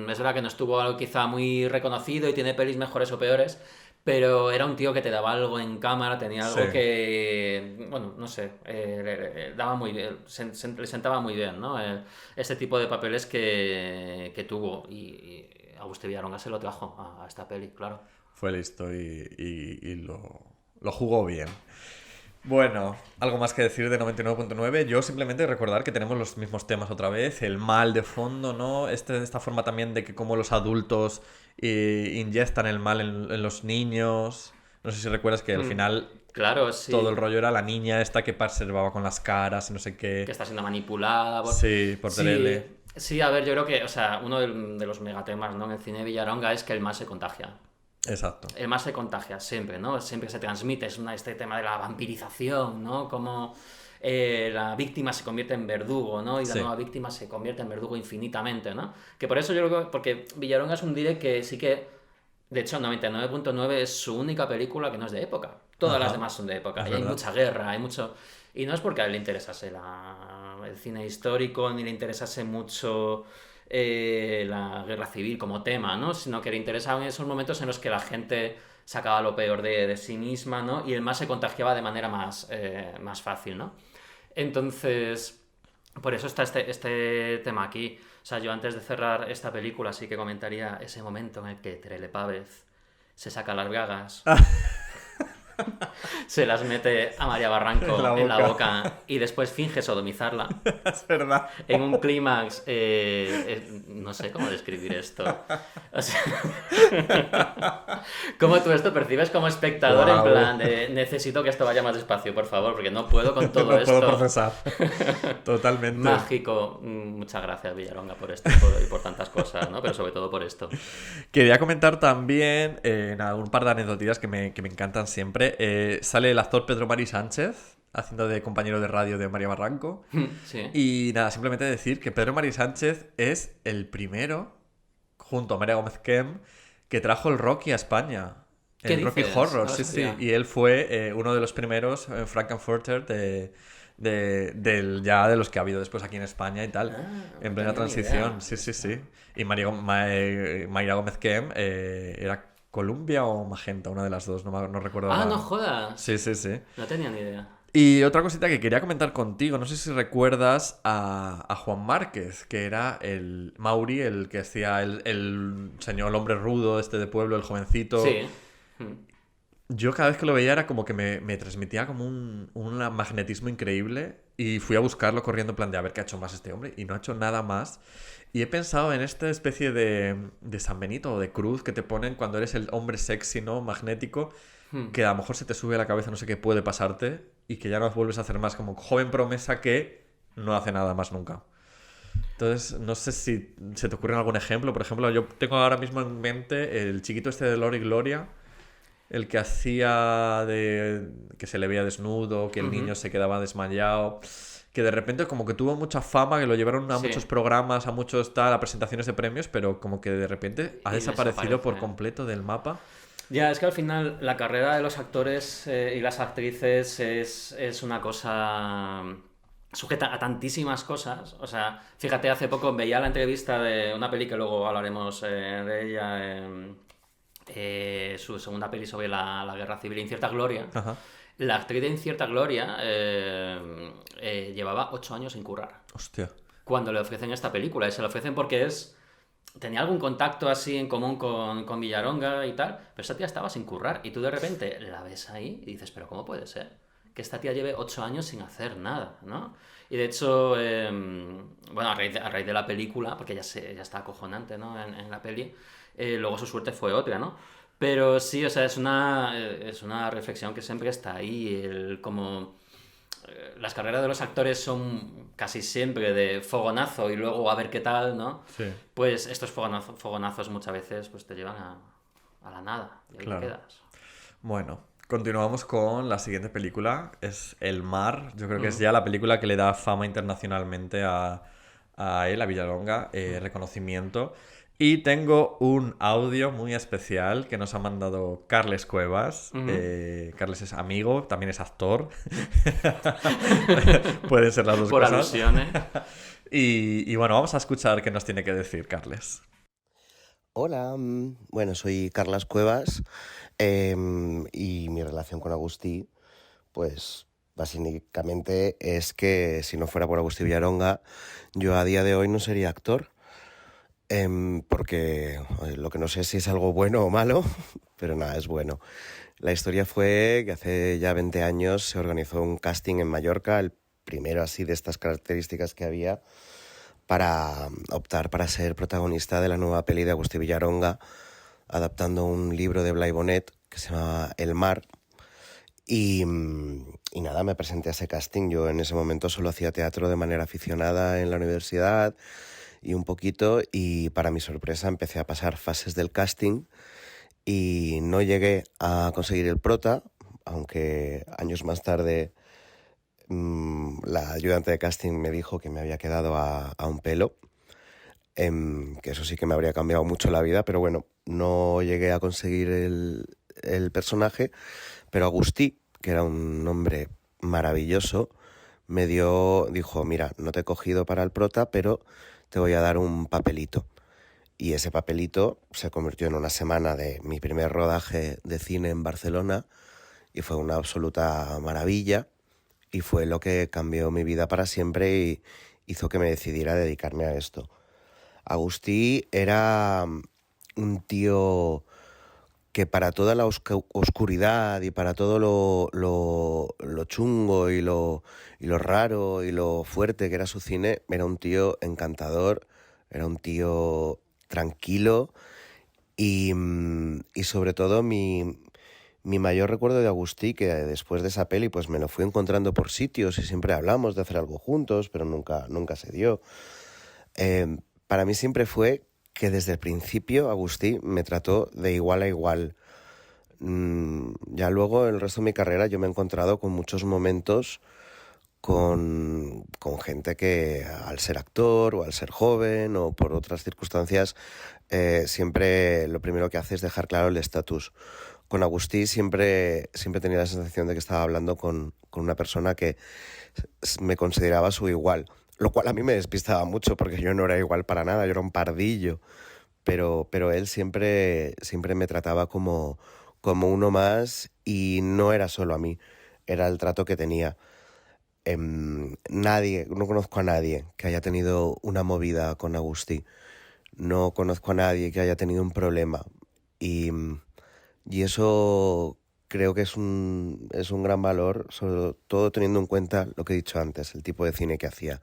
es verdad que no estuvo quizá muy reconocido y tiene pelis mejores o peores, pero era un tío que te daba algo en cámara, tenía algo Sí. que, bueno, no sé, le daba muy bien, le sentaba muy bien, ¿no? Este tipo de papeles que tuvo y Agustín Villaronga se lo trajo a esta peli, claro. Fue listo y lo jugó bien. Bueno, algo más que decir de 99.9. Yo simplemente recordar que tenemos los mismos temas otra vez. El mal de fondo, ¿no? Esta forma también de que como los adultos inyectan el mal en los niños. No sé si recuerdas que al final Claro, sí. todo el rollo era la niña esta que observaba con las caras y no sé qué. Que está siendo manipulada. Sí, por Terele. Sí, a ver, yo creo que, o sea, uno de los megatemas, ¿no? En el cine de Villaronga es que el mal se contagia. Exacto. El mal se contagia siempre, ¿no? Siempre se transmite. Es este tema de la vampirización, ¿no? Como la víctima se convierte en verdugo, ¿no? Y la Sí. nueva víctima se convierte en verdugo infinitamente, ¿no? Que por eso yo creo que... Porque Villaronga es un direct que sí que... De hecho, 99.9 es su única película que no es de época. Todas Ajá. las demás son de época. Es Y hay verdad. mucha guerra, hay mucho... Y no es porque a él le interesase el cine histórico, ni le interesase mucho la guerra civil como tema, ¿no? Sino que le interesaban esos momentos en los que la gente sacaba lo peor de sí misma, ¿no? Y el más se contagiaba de manera más fácil, ¿no? Entonces, por eso está este tema aquí. O sea, yo antes de cerrar esta película sí que comentaría ese momento en el que Terele Pávez se saca las gagas, se las mete a María Barranco En la boca y después finge sodomizarla Es verdad. en un clímax. No sé cómo describir esto. O sea, ¿cómo tú esto percibes como espectador Guau. en plan de necesito que esto vaya más despacio, por favor, porque no puedo con todo No esto? puedo procesar. Totalmente. Mágico. Muchas gracias, Villaronga, por esto y por tantas cosas, ¿no? Pero sobre todo por esto. Quería comentar también nada, un par de anécdotas que me encantan siempre. Sale el actor Pedro Mari Sánchez haciendo de compañero de radio de María Barranco. Sí. Y nada, simplemente decir que Pedro Mari Sánchez es el primero, junto a María Gómez Kem, que trajo el Rocky a España. ¿Qué El Rocky dices? Horror, No sí, sí. sabía. Y él fue uno de los primeros Frankenfurter ya de los que ha habido después aquí en España y tal, no en plena tenía ni transición. idea. Sí, sí, sí. Y Mayra Gómez Kem era Columbia o Magenta, una de las dos, no recuerdo. Ah, no jodas. Sí, sí, sí. No tenía ni idea. Y otra cosita que quería comentar contigo, no sé si recuerdas a Juan Márquez, que era el Mauri, el que hacía el señor, el hombre rudo este de pueblo, el jovencito. Sí. Yo cada vez que lo veía era como que me transmitía como un magnetismo increíble y fui a buscarlo corriendo en plan de a ver qué ha hecho más este hombre y no ha hecho nada más. Y he pensado en esta especie de San Benito o de cruz que te ponen cuando eres el hombre sexy, ¿no? Magnético, que a lo mejor se te sube a la cabeza no sé qué puede pasarte y que ya no vuelves a hacer más como joven promesa que no hace nada más nunca. Entonces, no sé si se te ocurre algún ejemplo. Por ejemplo, yo tengo ahora mismo en mente el chiquito este de Lori Gloria. el que hacía de que se le veía desnudo, que el Ujú. niño se quedaba desmayado, que de repente como que tuvo mucha fama, que lo llevaron a Sí. muchos programas, a muchos tal, a presentaciones de premios, pero como que de repente ha Y desaparecido por desaparece. completo del mapa. Ya, es que al final la carrera de los actores y las actrices es una cosa sujeta a tantísimas cosas. O sea, fíjate, hace poco veía la entrevista de una peli que luego hablaremos de ella, su segunda peli sobre la guerra civil, Incierta Gloria. Ajá. La actriz de Incierta Gloria llevaba 8 años sin currar Hostia. cuando le ofrecen esta película. Y se lo ofrecen porque tenía algún contacto así en común con Villaronga y tal, pero esta tía estaba sin currar. Y tú de repente la ves ahí y dices, pero ¿cómo puede ser que esta tía lleve 8 años sin hacer nada, ¿no? Y de hecho, bueno, a raíz de la película, porque ya está acojonante, ¿no? En la peli, luego su suerte fue otra, ¿no? Pero sí, o sea, es una reflexión que siempre está ahí, como las carreras de los actores son casi siempre de fogonazo y luego a ver qué tal, ¿no? Sí. Pues estos fogonazos muchas veces pues te llevan a la nada y ahí Claro. te quedas. Bueno, continuamos con la siguiente película. Es El Mar. Yo creo que es Mm. ya la película que le da fama internacionalmente a él, a Villalonga, reconocimiento. Y tengo un audio muy especial que nos ha mandado Carles Cuevas. Ujú. Carles es amigo, también es actor. Pueden ser las dos Por cosas. alusiones. Y bueno, vamos a escuchar qué nos tiene que decir Carles. Hola, bueno, soy Carlas Cuevas y mi relación con Agustí, pues básicamente es que si no fuera por Agustí Villaronga, yo a día de hoy no sería actor, porque lo que no sé si es algo bueno o malo, pero nada, es bueno. La historia fue que hace ya 20 años se organizó un casting en Mallorca, el primero así de estas características que había, para optar para ser protagonista de la nueva peli de Agustí Villaronga, adaptando un libro de Blai Bonet que se llama El Mar. Y nada, me presenté a ese casting. Yo en ese momento solo hacía teatro de manera aficionada en la universidad y un poquito, y para mi sorpresa empecé a pasar fases del casting y no llegué a conseguir el prota, aunque años más tarde la ayudante de casting me dijo que me había quedado a un pelo, que eso sí que me habría cambiado mucho la vida, pero bueno, no llegué a conseguir el personaje, pero Agustí, que era un hombre maravilloso, dijo, mira, no te he cogido para el prota, pero te voy a dar un papelito. Y ese papelito se convirtió en una semana de mi primer rodaje de cine en Barcelona y fue una absoluta maravilla. Y fue lo que cambió mi vida para siempre y hizo que me decidiera a dedicarme a esto. Agustí era un tío que para toda la oscuridad y para todo lo chungo y lo raro y lo fuerte que era su cine, era un tío encantador, era un tío tranquilo y sobre todo mi mayor recuerdo de Agustí, que después de esa peli pues me lo fui encontrando por sitios y siempre hablamos de hacer algo juntos, pero nunca se dio. Para mí siempre fue que desde el principio Agustí me trató de igual a igual. Ya luego en el resto de mi carrera yo me he encontrado con muchos momentos con gente que al ser actor o al ser joven o por otras circunstancias siempre lo primero que hace es dejar claro el estatus. Con Agustí siempre tenía la sensación de que estaba hablando con una persona que me consideraba su igual, lo cual a mí me despistaba mucho porque yo no era igual para nada, yo era un pardillo, pero él siempre me trataba como uno más y no era solo a mí, era el trato que tenía. No conozco a nadie que haya tenido una movida con Agustí, no conozco a nadie que haya tenido un problema y eso creo que es un gran valor, sobre todo teniendo en cuenta lo que he dicho antes, el tipo de cine que hacía.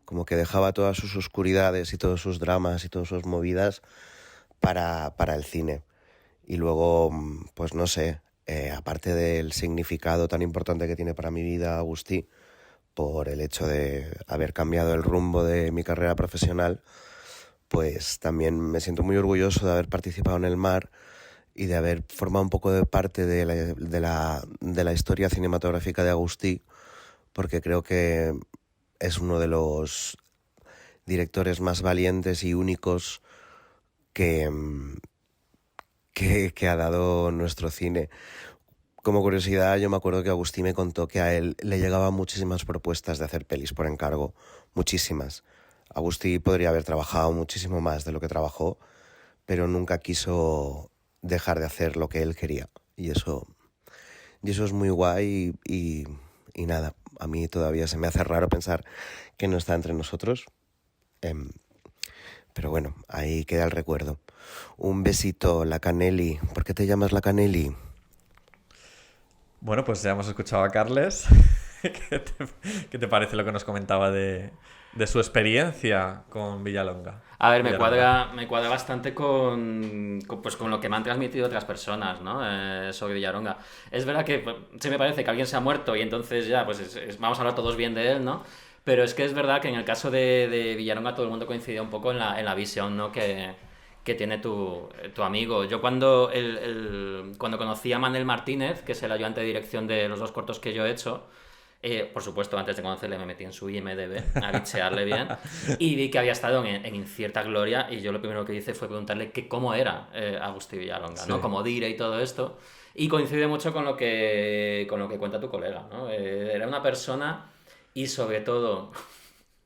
Como que dejaba todas sus oscuridades y todos sus dramas y todas sus movidas para el cine. Y luego, pues no sé, aparte del significado tan importante que tiene para mi vida Agustí, por el hecho de haber cambiado el rumbo de mi carrera profesional, pues también me siento muy orgulloso de haber participado en El Mar y de haber formado un poco de parte de la historia cinematográfica de Agustí, porque creo que es uno de los directores más valientes y únicos que ha dado nuestro cine. Como curiosidad, yo me acuerdo que Agustí me contó que a él le llegaban muchísimas propuestas de hacer pelis por encargo, muchísimas. Agustí podría haber trabajado muchísimo más de lo que trabajó, pero nunca quiso dejar de hacer lo que él quería. Y eso es muy guay y nada, a mí todavía se me hace raro pensar que no está entre nosotros. Pero bueno, ahí queda el recuerdo. Un besito, la Canelli. ¿Por qué te llamas la Canelli? Bueno, pues ya hemos escuchado a Carles. ¿Qué te parece lo que nos comentaba de su experiencia con Villalonga? A ver, me cuadra bastante pues, con lo que me han transmitido otras personas, ¿no? Sobre Villalonga. Es verdad que sí me parece que alguien se ha muerto y entonces ya, pues vamos a hablar todos bien de él, ¿no? Pero es que es verdad que en el caso de Villalonga todo el mundo coincidió un poco en la visión, ¿no? Que tiene tu amigo. Yo cuando conocí a Manel Martínez, que es el ayudante de dirección de los 2 cortos que yo he hecho, por supuesto, antes de conocerle me metí en su IMDb a bichearle bien y vi que había estado en Incierta Gloria y yo lo primero que hice fue preguntarle cómo era Agustí Villalonga, ¿no? Como dire y todo esto. Y coincide mucho con lo que cuenta tu colega, ¿no? Era una persona y sobre todo,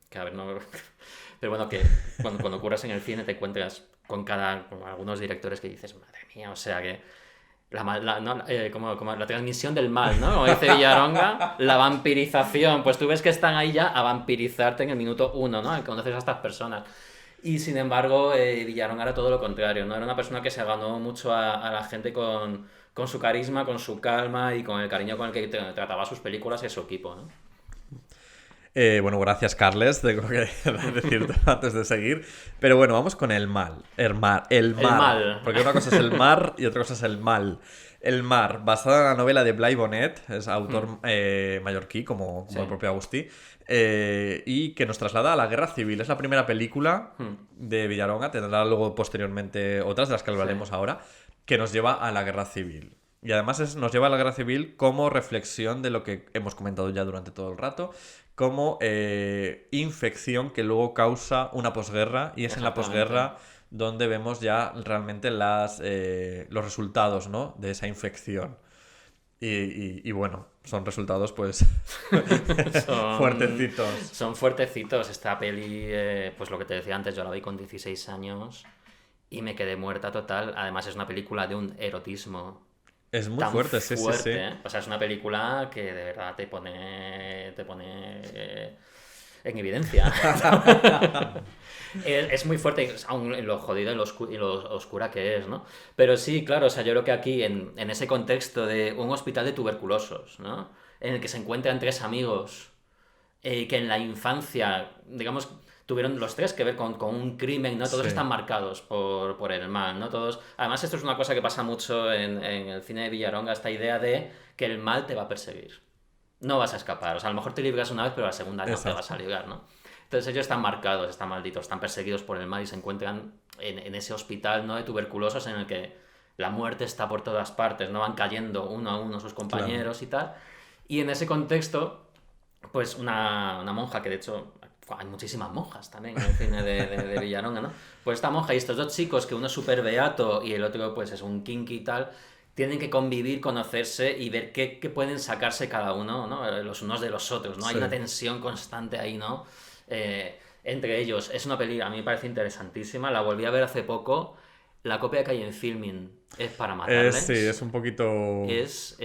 que a ver, no... Pero bueno, que cuando curras en el cine te encuentras con algunos directores que dices, madre mía, o sea que como la transmisión del mal, ¿no? Como dice Villalonga, la vampirización, pues tú ves que están ahí ya a vampirizarte en el minuto 1, ¿no? Conoces a estas personas. Y sin embargo, Villalonga era todo lo contrario, ¿no? Era una persona que se ganó mucho a la gente con su carisma, con su calma y con el cariño con el que trataba sus películas y a su equipo, ¿no? Bueno, gracias, Carles, tengo que decirte antes de seguir. Pero bueno, vamos con el mal. El mal. Porque una cosa es el mar y otra cosa es el mal. El mar, basada en la novela de Blai Bonet, es autor mallorquí, como el propio Agustí, y que nos traslada a la guerra civil. Es la primera película de Villalonga, tendrá luego posteriormente otras de las que hablaremos ahora, que nos lleva a la guerra civil. Y además nos lleva a la guerra civil como reflexión de lo que hemos comentado ya durante todo el rato, como infección que luego causa una posguerra, y es en la posguerra donde vemos ya realmente los resultados, ¿no? De esa infección. Y bueno, son resultados pues fuertecitos. Son fuertecitos. Esta peli, pues lo que te decía antes, yo la vi con 16 años y me quedé muerta total. Además es una película de un erotismo es muy fuerte, sí. O sea, es una película que de verdad te pone en evidencia. Es muy fuerte, aun en lo jodido y lo oscura que es, ¿no? Pero sí, claro, o sea, yo creo que aquí, en ese contexto de un hospital de tuberculosos, ¿no? En el que se encuentran 3 amigos que en la infancia, digamos, tuvieron los 3 que ver con un crimen, ¿no? Todos están marcados por el mal, ¿no? Todos... Además, esto es una cosa que pasa mucho en el cine de Villalonga, esta idea de que el mal te va a perseguir. No vas a escapar. O sea, a lo mejor te libras una vez, pero la segunda no te vas a librar, ¿no? Entonces ellos están marcados, están malditos, están perseguidos por el mal y se encuentran en ese hospital, ¿no? De tuberculosos en el que la muerte está por todas partes, ¿no? Van cayendo uno a uno sus compañeros y tal. Y en ese contexto, pues una monja que de hecho... Hay muchísimas monjas también en el cine de Villalonga, ¿no? Pues esta monja y estos 2 chicos, que uno es súper beato y el otro pues es un kinky y tal, tienen que convivir, conocerse y ver qué pueden sacarse cada uno, ¿no? Los unos de los otros, ¿no? Hay una tensión constante ahí, ¿no? Entre ellos. Es una película, a mí me parece interesantísima, la volví a ver hace poco. La copia que hay en Filmin es para matarles. Sí, es un poquito... Es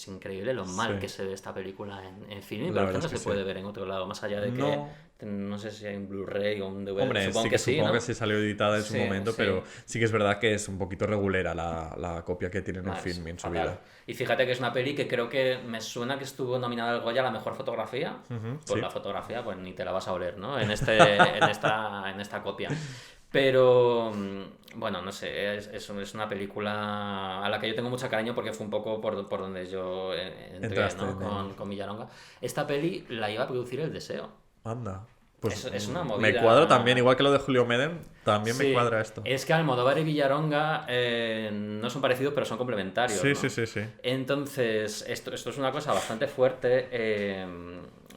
increíble lo mal que se ve esta película en Filmin, pero que no se puede ver en otro lado, más allá de que no sé si hay un Blu-ray o un DVD. Hombre, supongo que sí salió editada en su momento, pero sí que es verdad que es un poquito regulera la copia que tienen en Filmin en su vida. Y fíjate que es una peli que creo que me suena que estuvo nominada al Goya a la mejor fotografía. La fotografía, pues ni te la vas a oler, ¿no? En esta copia. Pero, bueno, no sé, es una película a la que yo tengo mucho cariño porque fue un poco por donde yo entré, ¿no? Con Villalonga. Esta peli la iba a producir El Deseo. Anda. Pues Es una me movida. cuadro también, igual que lo de Julio Medem, también me Sí, cuadra esto. es que Almodóvar y Villaronga no son parecidos, pero son complementarios, Sí, ¿no? sí, sí, sí. Entonces, esto es una cosa bastante fuerte.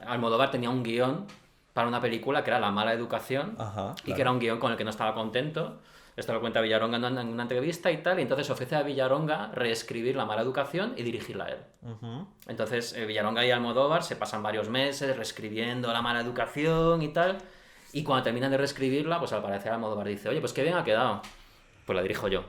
Almodóvar tenía un guión para una película que era La mala educación, Ajá, y claro. que era un guión con el que no estaba contento. Esto lo cuenta Villaronga en una entrevista y tal, y entonces ofrece a Villaronga reescribir La mala educación y dirigirla a él. Ujú. Entonces, Villaronga y Almodóvar se pasan varios meses reescribiendo La mala educación y tal, y cuando terminan de reescribirla, pues al parecer Almodóvar dice, oye, pues qué bien ha quedado. Pues la dirijo yo.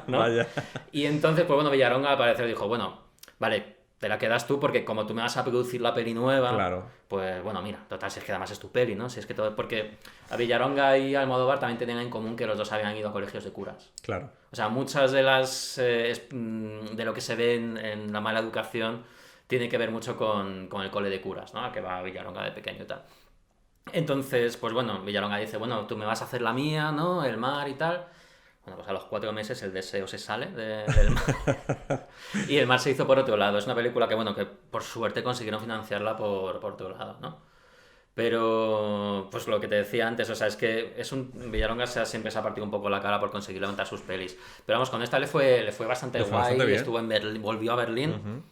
¿No? Vaya. Y entonces, pues bueno, Villaronga al parecer dijo, bueno, vale, te la quedas tú porque como tú me vas a producir la peli nueva, Claro. pues bueno, mira, total, si es que además es tu peli, ¿no? Si es que todo... Porque a Villaronga y Almodóvar también tenían en común que los dos habían ido a colegios de curas. Claro. O sea, muchas de las de lo que se ve en La mala educación tiene que ver mucho con el cole de curas, ¿no? Al que va Villaronga de pequeño y tal. Entonces, pues bueno, Villaronga dice, bueno, tú me vas a hacer la mía, ¿no? El mar y tal. Bueno, pues a los 4 meses el deseo se sale del mar. Y el mar se hizo por otro lado. Es una película que, bueno, que por suerte consiguieron financiarla por otro lado, ¿no? Pero, pues lo que te decía antes, o sea, es que Villaronga siempre se ha partido un poco la cara por conseguir levantar sus pelis. Pero vamos, con esta le fue bastante Le fue guay, bastante bien. estuvo en Berlín, volvió a Berlín,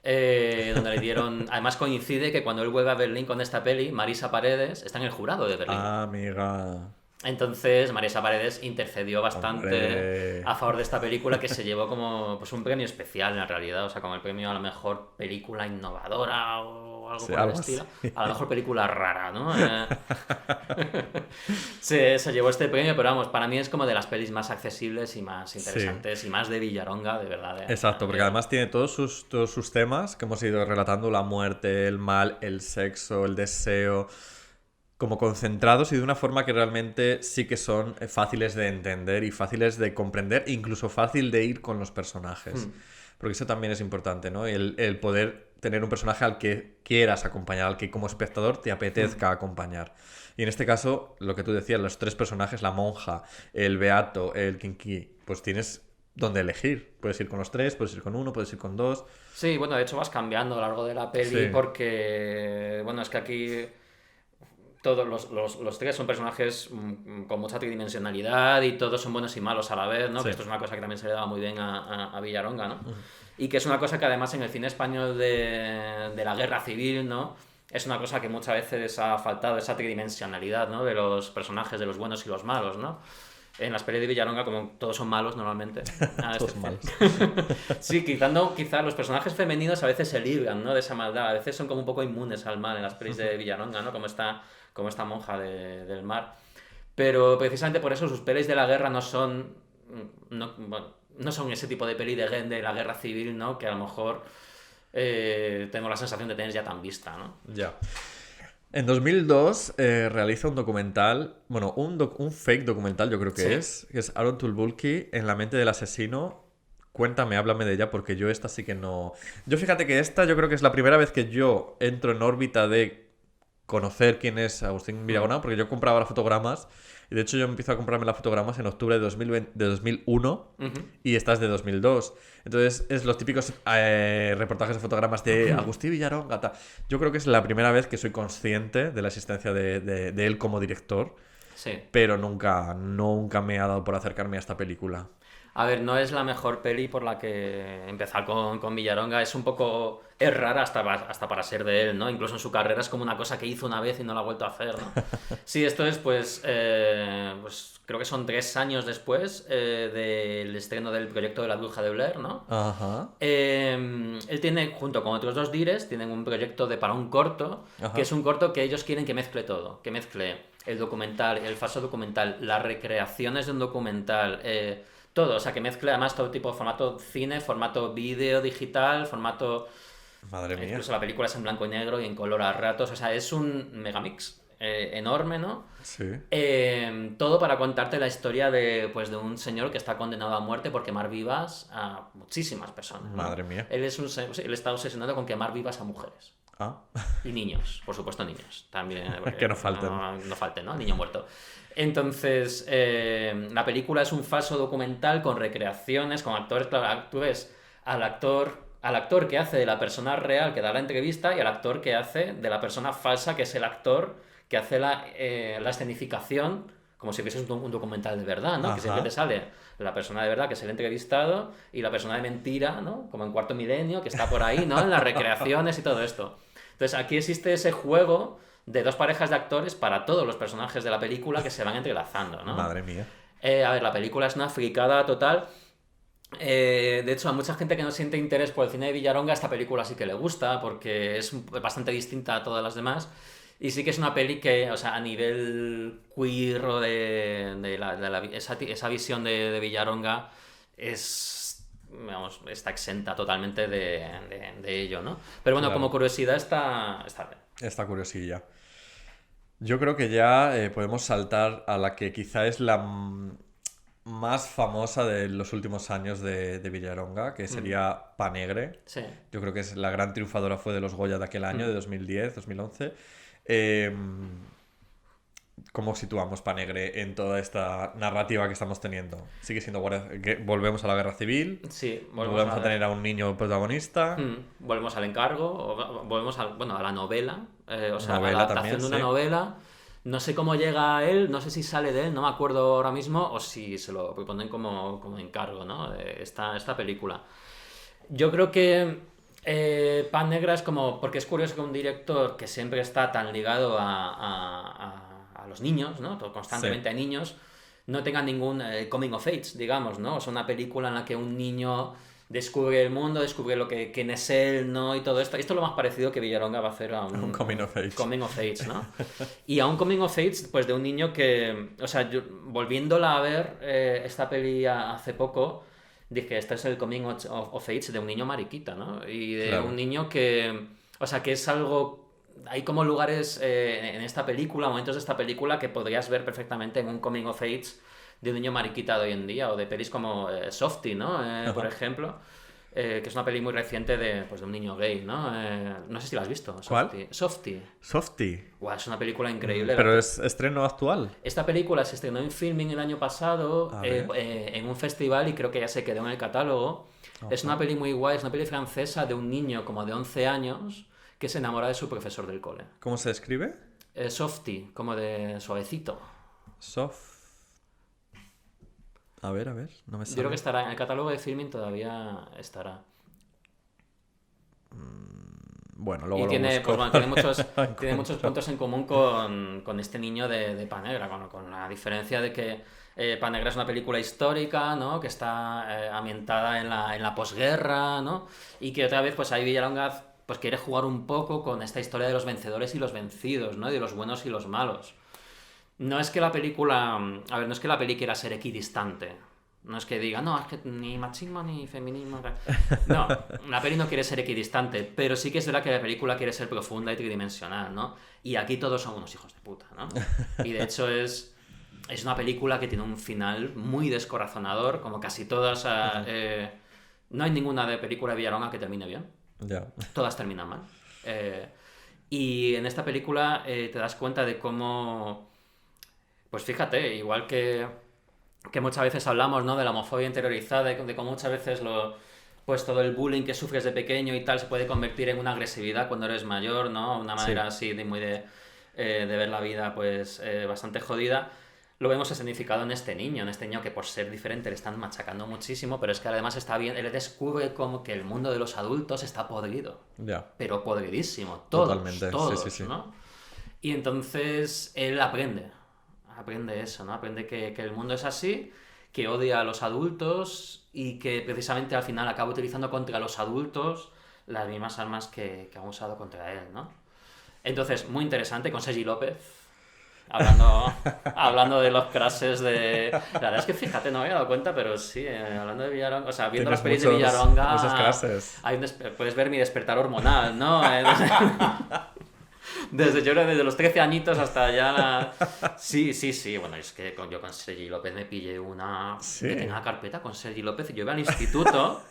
donde le dieron... Además coincide que cuando él vuelve a Berlín con esta peli, Marisa Paredes está en el jurado de Berlín. Ah, amiga. Entonces, Marisa Paredes intercedió bastante Hombre. a favor de esta película, que se llevó como pues un premio especial en realidad, o sea, como el premio a la mejor película innovadora o algo Sí, por el algo estilo, así. a la mejor película rara, ¿no? Se llevó este premio, pero vamos, para mí es como de las pelis más accesibles y más interesantes y más de Villaronga, de verdad. Exacto, porque además tiene todos sus temas que hemos ido relatando, la muerte, el mal, el sexo, el deseo, como concentrados y de una forma que realmente sí que son fáciles de entender y fáciles de comprender, incluso fácil de ir con los personajes. Porque eso también es importante, ¿no? El poder tener un personaje al que quieras acompañar, al que como espectador te apetezca acompañar. Y en este caso, lo que tú decías, los 3 personajes, la monja, el beato, el kinky, pues tienes donde elegir. Puedes ir con los 3, puedes ir con 1, puedes ir con 2. Sí, bueno, de hecho vas cambiando a lo largo de la peli Sí. porque, bueno, es que aquí todos los 3 son personajes con mucha tridimensionalidad y todos son buenos y malos a la vez, ¿no? Sí. Que esto es una cosa que también se le daba muy bien a Villaronga, ¿no? Y que es una cosa que además en el cine español de la guerra civil, ¿no? Es una cosa que muchas veces ha faltado, esa tridimensionalidad, ¿no? De los personajes, de los buenos y los malos, ¿no? En las pelis de Villaronga, como todos son malos normalmente. Todos malos. Sí, quizá los personajes femeninos a veces se libran, ¿no? De esa maldad. A veces son como un poco inmunes al mal en las pelis de Villaronga, ¿no? Como esta monja del mar. Pero precisamente por eso sus pelis de la guerra no son... no son ese tipo de peli de la guerra civil, ¿no? Que a lo mejor tengo la sensación de tener ya tan vista, ¿no? Ya. En 2002 realiza un documental, bueno, un fake documental yo creo que Sí. es Aaron Tulbulki en la mente del asesino. Cuéntame, háblame de ella porque yo esta sí que no... Yo fíjate que esta yo creo que es la primera vez que yo entro en órbita de conocer quién es Agustín Villagonao, porque yo compraba los fotogramas y de hecho yo empiezo a comprarme las fotogramas en octubre de 2001 y esta es de 2002. Entonces es los típicos reportajes de fotogramas de Agustín Villaronga. Yo creo que es la primera vez que soy consciente de la existencia de él como director, Sí. pero nunca me ha dado por acercarme a esta película. A ver, no es la mejor peli por la que empezar con Villaronga. Es un poco... Es rara hasta para ser de él, ¿no? Incluso en su carrera es como una cosa que hizo una vez y no la ha vuelto a hacer, ¿no? Sí, esto es, pues creo que son 3 años después del estreno del proyecto de La Bruja de Blair, ¿no? Ajá. Él tiene, junto con otros 2 dires, tienen un proyecto para un corto, Ajá. que es un corto que ellos quieren que mezcle todo. Que mezcle el documental, el falso documental, las recreaciones de un documental... todo, o sea, que mezcle además todo tipo de formato cine, formato vídeo digital, formato... Madre mía. Incluso la película es en blanco y negro y en color a ratos, o sea, es un megamix enorme, ¿no? Sí. Todo para contarte la historia de un señor que está condenado a muerte por quemar vivas a muchísimas personas, ¿no? Madre mía. Él está obsesionado con quemar vivas a mujeres. Ah. Y niños, por supuesto niños. También. Porque Que no falten. No falten, ¿no? Niño muerto. Entonces, la película es un falso documental con recreaciones, con actores. Claro, tú ves al actor al actor que hace de la persona real que da la entrevista y al actor que hace de la persona falsa, que es el actor que hace la escenificación, como si fuese un documental de verdad, ¿no? Ajá. Que siempre te sale la persona de verdad, que es el entrevistado, y la persona de mentira, ¿no? Como en Cuarto Milenio, que está por ahí, ¿no? En las recreaciones y todo esto. Entonces aquí existe ese juego de dos parejas de actores para todos los personajes de la película que se van entrelazando, ¿no? Madre mía. A ver, la película es una fricada total. De hecho, a mucha gente que no siente interés por el cine de Villaronga, esta película sí que le gusta, porque es bastante distinta a todas las demás. Y sí que es una peli que, o sea, a nivel queer o esa visión de Villaronga vamos, está exenta totalmente de ello, ¿no? Pero bueno, Claro. como curiosidad está bien. Esta curiosilla. Yo creo que ya podemos saltar a la que quizá es la más famosa de los últimos años de Villaronga, que sería Panegre. Sí. Yo creo que es la gran triunfadora fue de los Goya de aquel año, de 2010, 2011. ¿Cómo situamos Panegre en toda esta narrativa que estamos teniendo? Sigue siendo volvemos a la guerra civil, Sí, volvemos a tener a un niño protagonista. Volvemos al encargo, volvemos a la novela, o sea, a Novela la adaptación también, de una sí. novela. No sé cómo llega a él, no sé si sale de él, no me acuerdo ahora mismo, o si se lo proponen como encargo, ¿no? Esta película. Yo creo que Pan Negra es como, porque es curioso que un director que siempre está tan ligado a los niños, ¿no? Constantemente Sí. a niños, no tenga ningún coming of age, digamos, ¿no? O sea, una película en la que un niño descubre el mundo, descubre quién es él, ¿no? Y todo esto. Esto es lo más parecido que Villaronga va a hacer a Un coming of age. coming of age, ¿no? Y a un coming of age, pues de un niño que, o sea, yo, volviéndola a ver esta peli hace poco, dije, este es el coming of age de un niño mariquita, ¿no? Y de Claro. un niño que, o sea, que es algo... Hay como lugares en esta película, momentos de esta película que podrías ver perfectamente en un coming of age de un niño mariquita de hoy en día, o de pelis como Softy, ¿no? Por ejemplo, que es una peli muy reciente de un niño gay, ¿no? No sé si la has visto. ¿Cuál? Softy. Softy. Guau, es una película increíble. Pero es estreno actual. Esta película se estrenó en Filming el año pasado A ver. en un festival y creo que ya se quedó en el catálogo. Es una peli muy guay, es una peli francesa de un niño como de 11 años que se enamora de su profesor del cole. ¿Cómo se escribe? Softy, como de suavecito. Soft. A ver, no me Yo sale. creo que estará en el catálogo de Filming, todavía estará. Bueno, luego Y lo tiene, busco. pues, bueno, tiene muchos puntos en común con este niño de Panegra, con la diferencia de que Panegra es una película histórica, ¿no? Que está ambientada en la posguerra, ¿no? Y que otra vez, pues ahí Villalonga pues quiere jugar un poco con esta historia de los vencedores y los vencidos, ¿no? Y de los buenos y los malos. No es que la película... A ver, no es que la peli quiera ser equidistante. No es que diga, no, es que ni machismo ni feminismo... No, la peli no quiere ser equidistante, pero sí que es verdad que la película quiere ser profunda y tridimensional, ¿no? Y aquí todos son unos hijos de puta, ¿no? Y de hecho es una película que tiene un final muy descorazonador, como casi todas... no hay ninguna de película de Villalonga que termine bien. Ya. Todas terminan mal. Y en esta película te das cuenta de cómo... Pues fíjate, igual que muchas veces hablamos, ¿no? De la homofobia interiorizada, de cómo muchas veces pues todo el bullying que sufres de pequeño y tal se puede convertir en una agresividad cuando eres mayor, ¿no? Una manera así de ver la vida pues bastante jodida. Lo vemos escenificado en este niño que por ser diferente le están machacando muchísimo, pero es que además está bien, él descubre como que el mundo de los adultos está podrido, Ya. pero podridísimo, todos, Totalmente, todos, sí. ¿no? Y entonces él aprende eso, ¿no? Aprende que el mundo es así, que odia a los adultos y que precisamente al final acaba utilizando contra los adultos las mismas armas que han usado contra él, ¿no? Entonces, muy interesante, con Sergi López, hablando de los crashes de... La verdad es que fíjate, no me había dado cuenta, pero sí, hablando de Villaronga, o sea, viendo las pelis de Villaronga... Muchos crashes. Puedes ver mi despertar hormonal, ¿no? Desde los 13 añitos hasta ya... Sí, bueno, es que yo con Sergi López me pillé una... Sí. Que tenía una carpeta con Sergi López y yo iba al instituto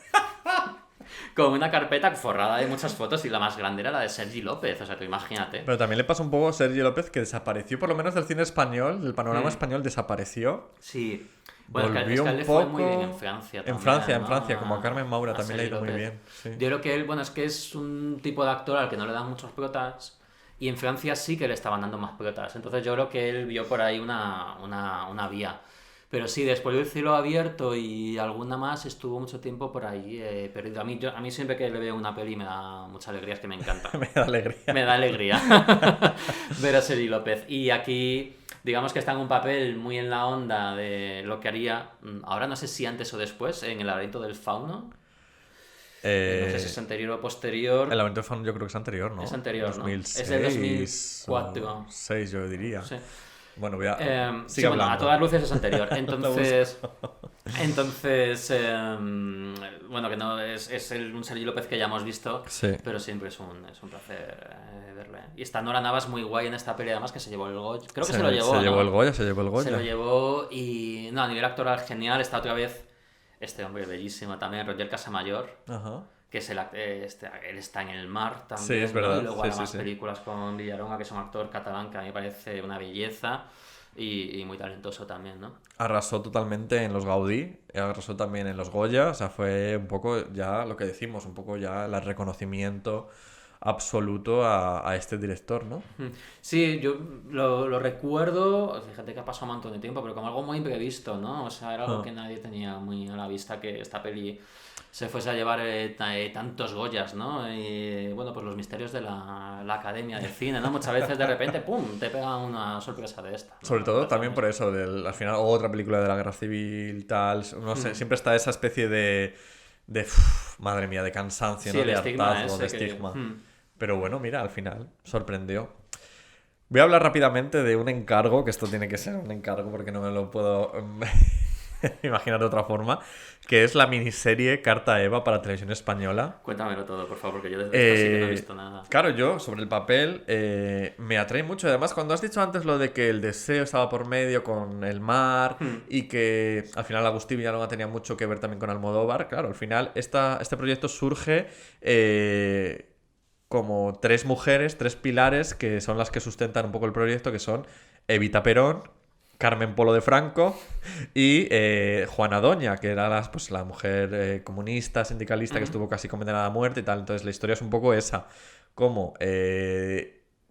con una carpeta forrada de muchas fotos y la más grande era la de Sergi López, o sea, tú imagínate. Pero también le pasa un poco a Sergio López que desapareció, por lo menos del cine español, del panorama español desapareció. Sí, Bueno, es Volvió que a él un le fue muy poco- bien en Francia también, En Francia, ¿no? como a Carmen Maura a también le ha Sergi ido muy López. bien. Sí. Yo creo que él, bueno, es que es un tipo de actor al que no le dan muchos protas y en Francia sí que le estaban dando más protas. Entonces yo creo que él vio por ahí una vía. Pero sí, después del Cielo Abierto y alguna más estuvo mucho tiempo por ahí perdido. A mí siempre que le veo una peli me da mucha alegría, es que me encanta. Me da alegría. Me da alegría ver a Sergi López. Y aquí, digamos que está en un papel muy en la onda de lo que haría, ahora no sé si antes o después, en El laberinto del fauno. No sé si es anterior o posterior. El Laberinto del Fauno yo creo que es anterior, ¿no? Es anterior, ¿no? 2006 Es de 2004. o 6 yo diría. Sí. Bueno, voy a... Sí, sigue bueno, a hablando. todas luces es anterior. Entonces, bueno, que no es un Sergi López que ya hemos visto, Sí. pero siempre es un placer verle. Y está Nora Navas muy guay en esta peli, además que se llevó el Goya. Creo que se lo llevó, Se llevó ¿no? el Goya, se llevó el Goya. Se lo llevó y, no, a nivel actoral genial. Está otra vez este hombre bellísimo también, Roger Casamayor, Ajá. que es él está en El Mar también. Sí, es ¿no? verdad. Y luego Sí, además sí. películas con Villaronga, que es un actor catalán que a mí me parece una belleza y muy talentoso también, ¿no? Arrasó totalmente en los Gaudí, arrasó también en los Goya, o sea, fue un poco ya lo que decimos, un poco ya el reconocimiento absoluto a este director, ¿no? Sí, yo lo recuerdo, fíjate que ha pasado un montón de tiempo, pero como algo muy imprevisto, ¿no? O sea, era algo que nadie tenía muy a la vista, que esta peli se fuese a llevar tantos Goyas, ¿no? Y bueno, pues los misterios de la Academia de Cine, ¿no? Muchas veces de repente, ¡pum!, te pega una sorpresa de esta, ¿no? Sobre todo también por eso, al final otra película de la guerra civil, tal, no sé, siempre está esa especie de madre mía, de cansancio, Sí, ¿no? el De estigma hartazgo, de ese que- estigma. Pero bueno, mira, al final sorprendió. Voy a hablar rápidamente de un encargo, que esto tiene que ser un encargo porque no me lo puedo imaginar de otra forma, que es la miniserie Carta a Eva para Televisión Española. Cuéntamelo todo, por favor, porque yo desde esta sí que no he visto nada. Claro, yo sobre el papel me atrae mucho. Además, cuando has dicho antes lo de que el deseo estaba por medio con el mar y que al final Agustín Villalonga tenía mucho que ver también con Almodóvar, claro, al final este proyecto surge como tres mujeres, tres pilares que son las que sustentan un poco el proyecto, que son Evita Perón, Carmen Polo de Franco y Juana Doña, que era la mujer comunista, sindicalista, que estuvo casi condenada a muerte y tal. Entonces la historia es un poco esa, como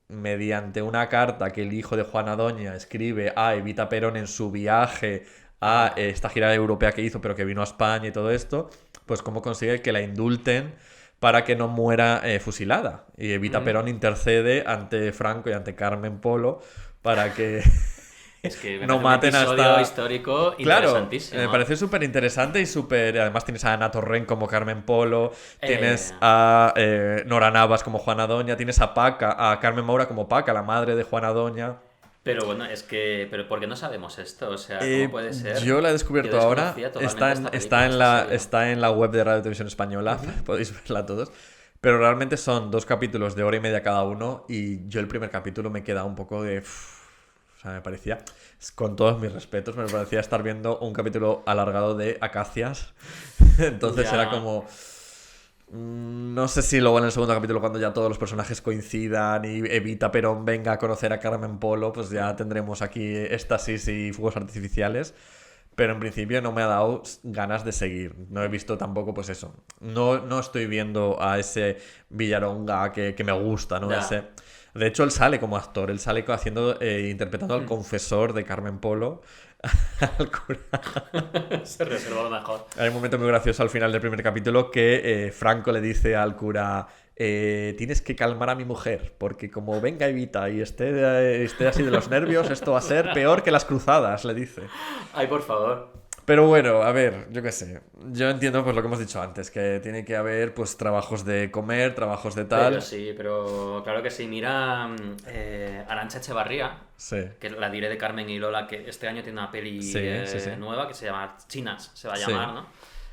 mediante una carta que el hijo de Juana Doña escribe a Evita Perón en su viaje a esta gira europea que hizo, pero que vino a España y todo esto, pues cómo consigue que la indulten para que no muera fusilada. Y Evita Perón intercede ante Franco y ante Carmen Polo para que... Es que me no parece maten un episodio hasta... histórico Claro, interesantísimo. me parece súper interesante y súper... Además tienes a Ana Torrent como Carmen Polo, tienes a Nora Navas como Juana Doña, tienes a Paca, a Carmen Maura como Paca, la madre de Juana Doña. Pero bueno, es que... ¿Pero por qué no sabemos esto? O sea, ¿cómo puede ser? Yo la he descubierto Yo ahora, desconocía totalmente está esta está película, esta serie. está en la web de Radio Televisión Española, podéis verla todos. Pero realmente son 2 capítulos de hora y media cada uno y yo el primer capítulo me queda un poco de... O sea, me parecía, con todos mis respetos, me parecía estar viendo un capítulo alargado de Acacias. Entonces Ya. era como... No sé si luego en el segundo capítulo, cuando ya todos los personajes coincidan y Evita Perón venga a conocer a Carmen Polo, pues ya tendremos aquí éxtasis y fuegos artificiales. Pero en principio no me ha dado ganas de seguir. No he visto tampoco, pues eso. No estoy viendo a ese Villaronga que me gusta, ¿no? Ya. De hecho, él sale como actor. Él sale interpretando al confesor de Carmen Polo. Al cura. Se reservó lo mejor. Hay un momento muy gracioso al final del primer capítulo que Franco le dice al cura... tienes que calmar a mi mujer, porque como venga Evita y esté así de los nervios, esto va a ser peor que las cruzadas, le dice. Ay, por favor. Pero bueno, a ver, yo qué sé. Yo entiendo pues lo que hemos dicho antes, que tiene que haber pues trabajos de comer, trabajos de tal. Pero sí, pero claro que sí. Mira Arantxa Echevarría, Sí. que la diré de Carmen y Lola, que este año tiene una peli Sí, sí. nueva que se llama Chinas, se va a Sí. llamar, ¿no? O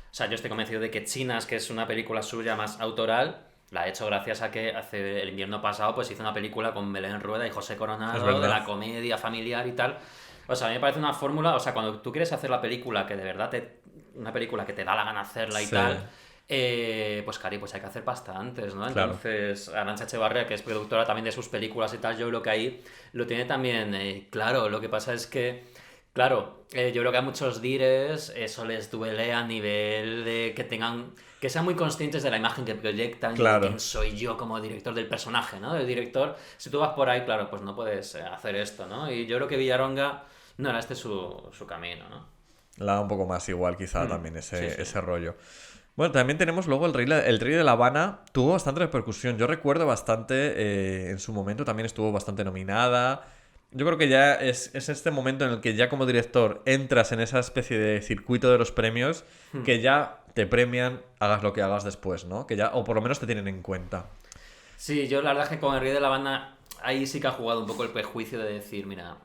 sea, yo estoy convencido de que Chinas, que es una película suya más autoral, la ha hecho gracias a que hace el invierno pasado pues hizo una película con Belén Rueda y José Es Coronado verdad. de la comedia familiar y tal. O sea, a mí me parece una fórmula, o sea, cuando tú quieres hacer la película que de verdad una película que te da la gana hacerla y Sí. tal, pues cari, pues hay que hacer pasta antes, ¿no? Claro. Entonces, Arantxa Echevarría, que es productora también de sus películas y tal, yo creo que ahí lo tiene también claro. Lo que pasa es que Claro, yo creo que a muchos dires eso les duele a nivel de que sean muy conscientes de la imagen que proyectan y Claro. de quién soy yo como director del personaje, ¿no? Del director, si tú vas por ahí, claro, pues no puedes hacer esto, ¿no? Y yo creo que Villaronga no era este su camino, ¿no? Le da un poco más igual quizá también sí. ese rollo. Bueno, también tenemos luego el Rey de La Habana, tuvo bastante repercusión. Yo recuerdo bastante, en su momento también estuvo bastante nominada. Yo creo que ya es este momento en el que ya como director entras en esa especie de circuito de los premios que ya te premian, hagas lo que hagas después, ¿no? Que ya, o por lo menos te tienen en cuenta. Sí, yo la verdad es que con el Rey de la Habana ahí sí que ha jugado un poco el prejuicio de decir, mira,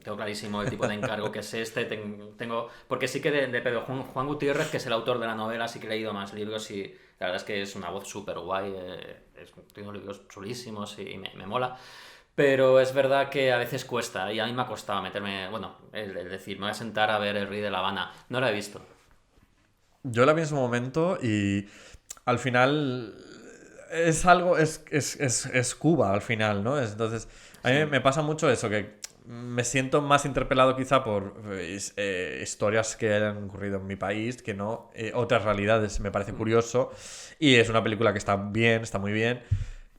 tengo clarísimo el tipo de encargo que es este, tengo... Porque sí que de Pedro Juan Gutiérrez, que es el autor de la novela, sí que he leído más libros y la verdad es que es una voz súper guay, tengo libros chulísimos y me mola. Pero es verdad que a veces cuesta, y a mí me ha costado meterme, bueno, el decir, me voy a sentar a ver El Rey de la Habana. No lo he visto. Yo la vi en su momento y al final es algo, es Cuba al final, ¿no? Entonces, a mí me pasa mucho eso, que me siento más interpelado quizá por historias que hayan ocurrido en mi país que no otras realidades. Me parece curioso y es una película que está bien, está muy bien,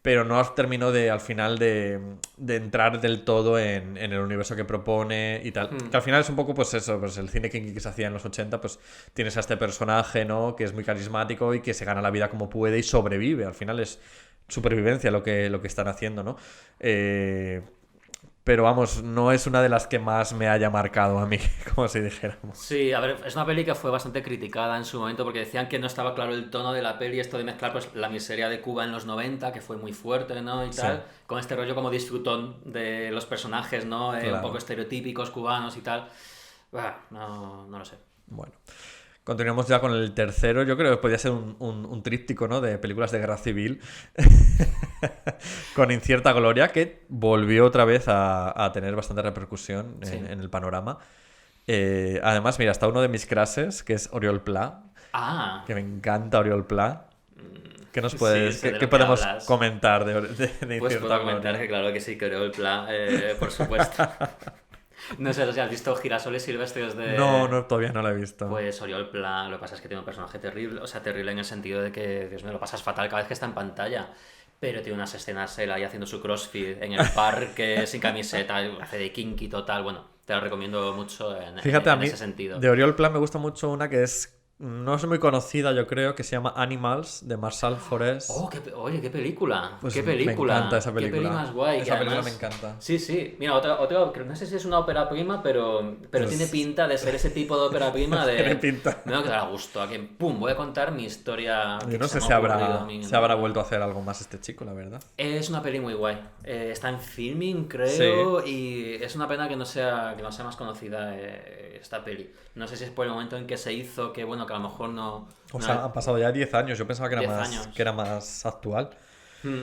pero no termino al final de entrar del todo en el universo que propone y tal. Que al final es un poco pues eso, pues el cine que se hacía en los 80, pues tienes a este personaje, ¿no? Que es muy carismático y que se gana la vida como puede y sobrevive. Al final es supervivencia lo que están haciendo, ¿no? Pero vamos, no es una de las que más me haya marcado a mí, como si dijéramos. Sí, a ver, es una peli que fue bastante criticada en su momento porque decían que no estaba claro el tono de la peli, esto de mezclar pues la miseria de Cuba en los 90, que fue muy fuerte, ¿no? Y tal, con este rollo como disfrutón de los personajes, ¿no? Un Claro. poco estereotípicos cubanos y tal. Bah, no lo sé. Bueno, continuamos ya con el tercero. Yo creo que podría ser un tríptico, ¿no? De películas de guerra civil. Con Incierta Gloria, que volvió otra vez a tener bastante repercusión en el panorama. Además, mira, está uno de mis cruses, que es Oriol Pla, Ah, que me encanta Oriol Pla. ¿Qué nos sí, puedes, sé de lo qué que podemos hablas. comentar de Pues Incierta puedo comentar Gloria? que claro que sí, creo el plan, por supuesto. No sé si has visto Girasoles Silvestres de... No, todavía no la he visto. Pues Oriol Pla, lo que pasa es que tiene un personaje terrible, o sea, terrible en el sentido de que, Dios mío, lo pasas fatal cada vez que está en pantalla. Pero tiene unas escenas él ahí haciendo su crossfit en el parque, sin camiseta, hace de kinky total. Bueno, te lo recomiendo mucho Fíjate, a en mí ese sentido. de Oriol Pla me gusta mucho una que no es muy conocida, yo creo, que se llama Animals, de Marcel Forest. Oh, oye, qué película. Pues qué me película. encanta esa película. Qué peli más guay. Esa que película además- me encanta. Sí, sí. Mira, otra, no sé si es una ópera prima, pero Pues- tiene pinta de ser ese tipo de ópera prima de... Tiene pinta. Me va a quedar a gusto. A que, pum, voy a contar mi historia. Yo que no se sé me ha ocurrido a mí. se habrá vuelto a hacer algo más este chico, la verdad. Es una peli muy guay. Está en filming, creo, y es una pena que no sea más conocida esta peli. No sé si es por el momento en que se hizo, que bueno, que a lo mejor no... O no- sea, han pasado ya 10 años. Yo pensaba que 10 años. era más actual. Mm.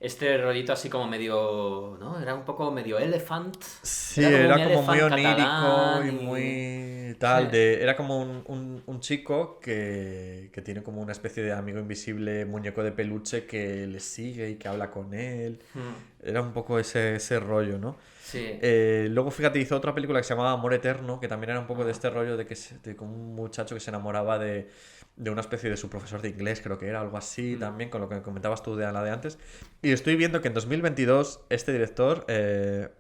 Este rollito así como medio, ¿no? Era un poco medio elephant. Sí, un era como muy elephant onírico catalán y muy tal. Sí. Era como un chico que tiene como una especie de amigo invisible, muñeco de peluche que le sigue y que habla con él. Era un poco ese rollo, ¿no? Sí. Luego, fíjate, hizo otra película que se llamaba Amor Eterno, que también era un poco de este rollo de como un muchacho que se enamoraba de una especie de su profesor de inglés, creo que era algo así también, con lo que comentabas tú de la de antes. Y estoy viendo que en 2022 este director,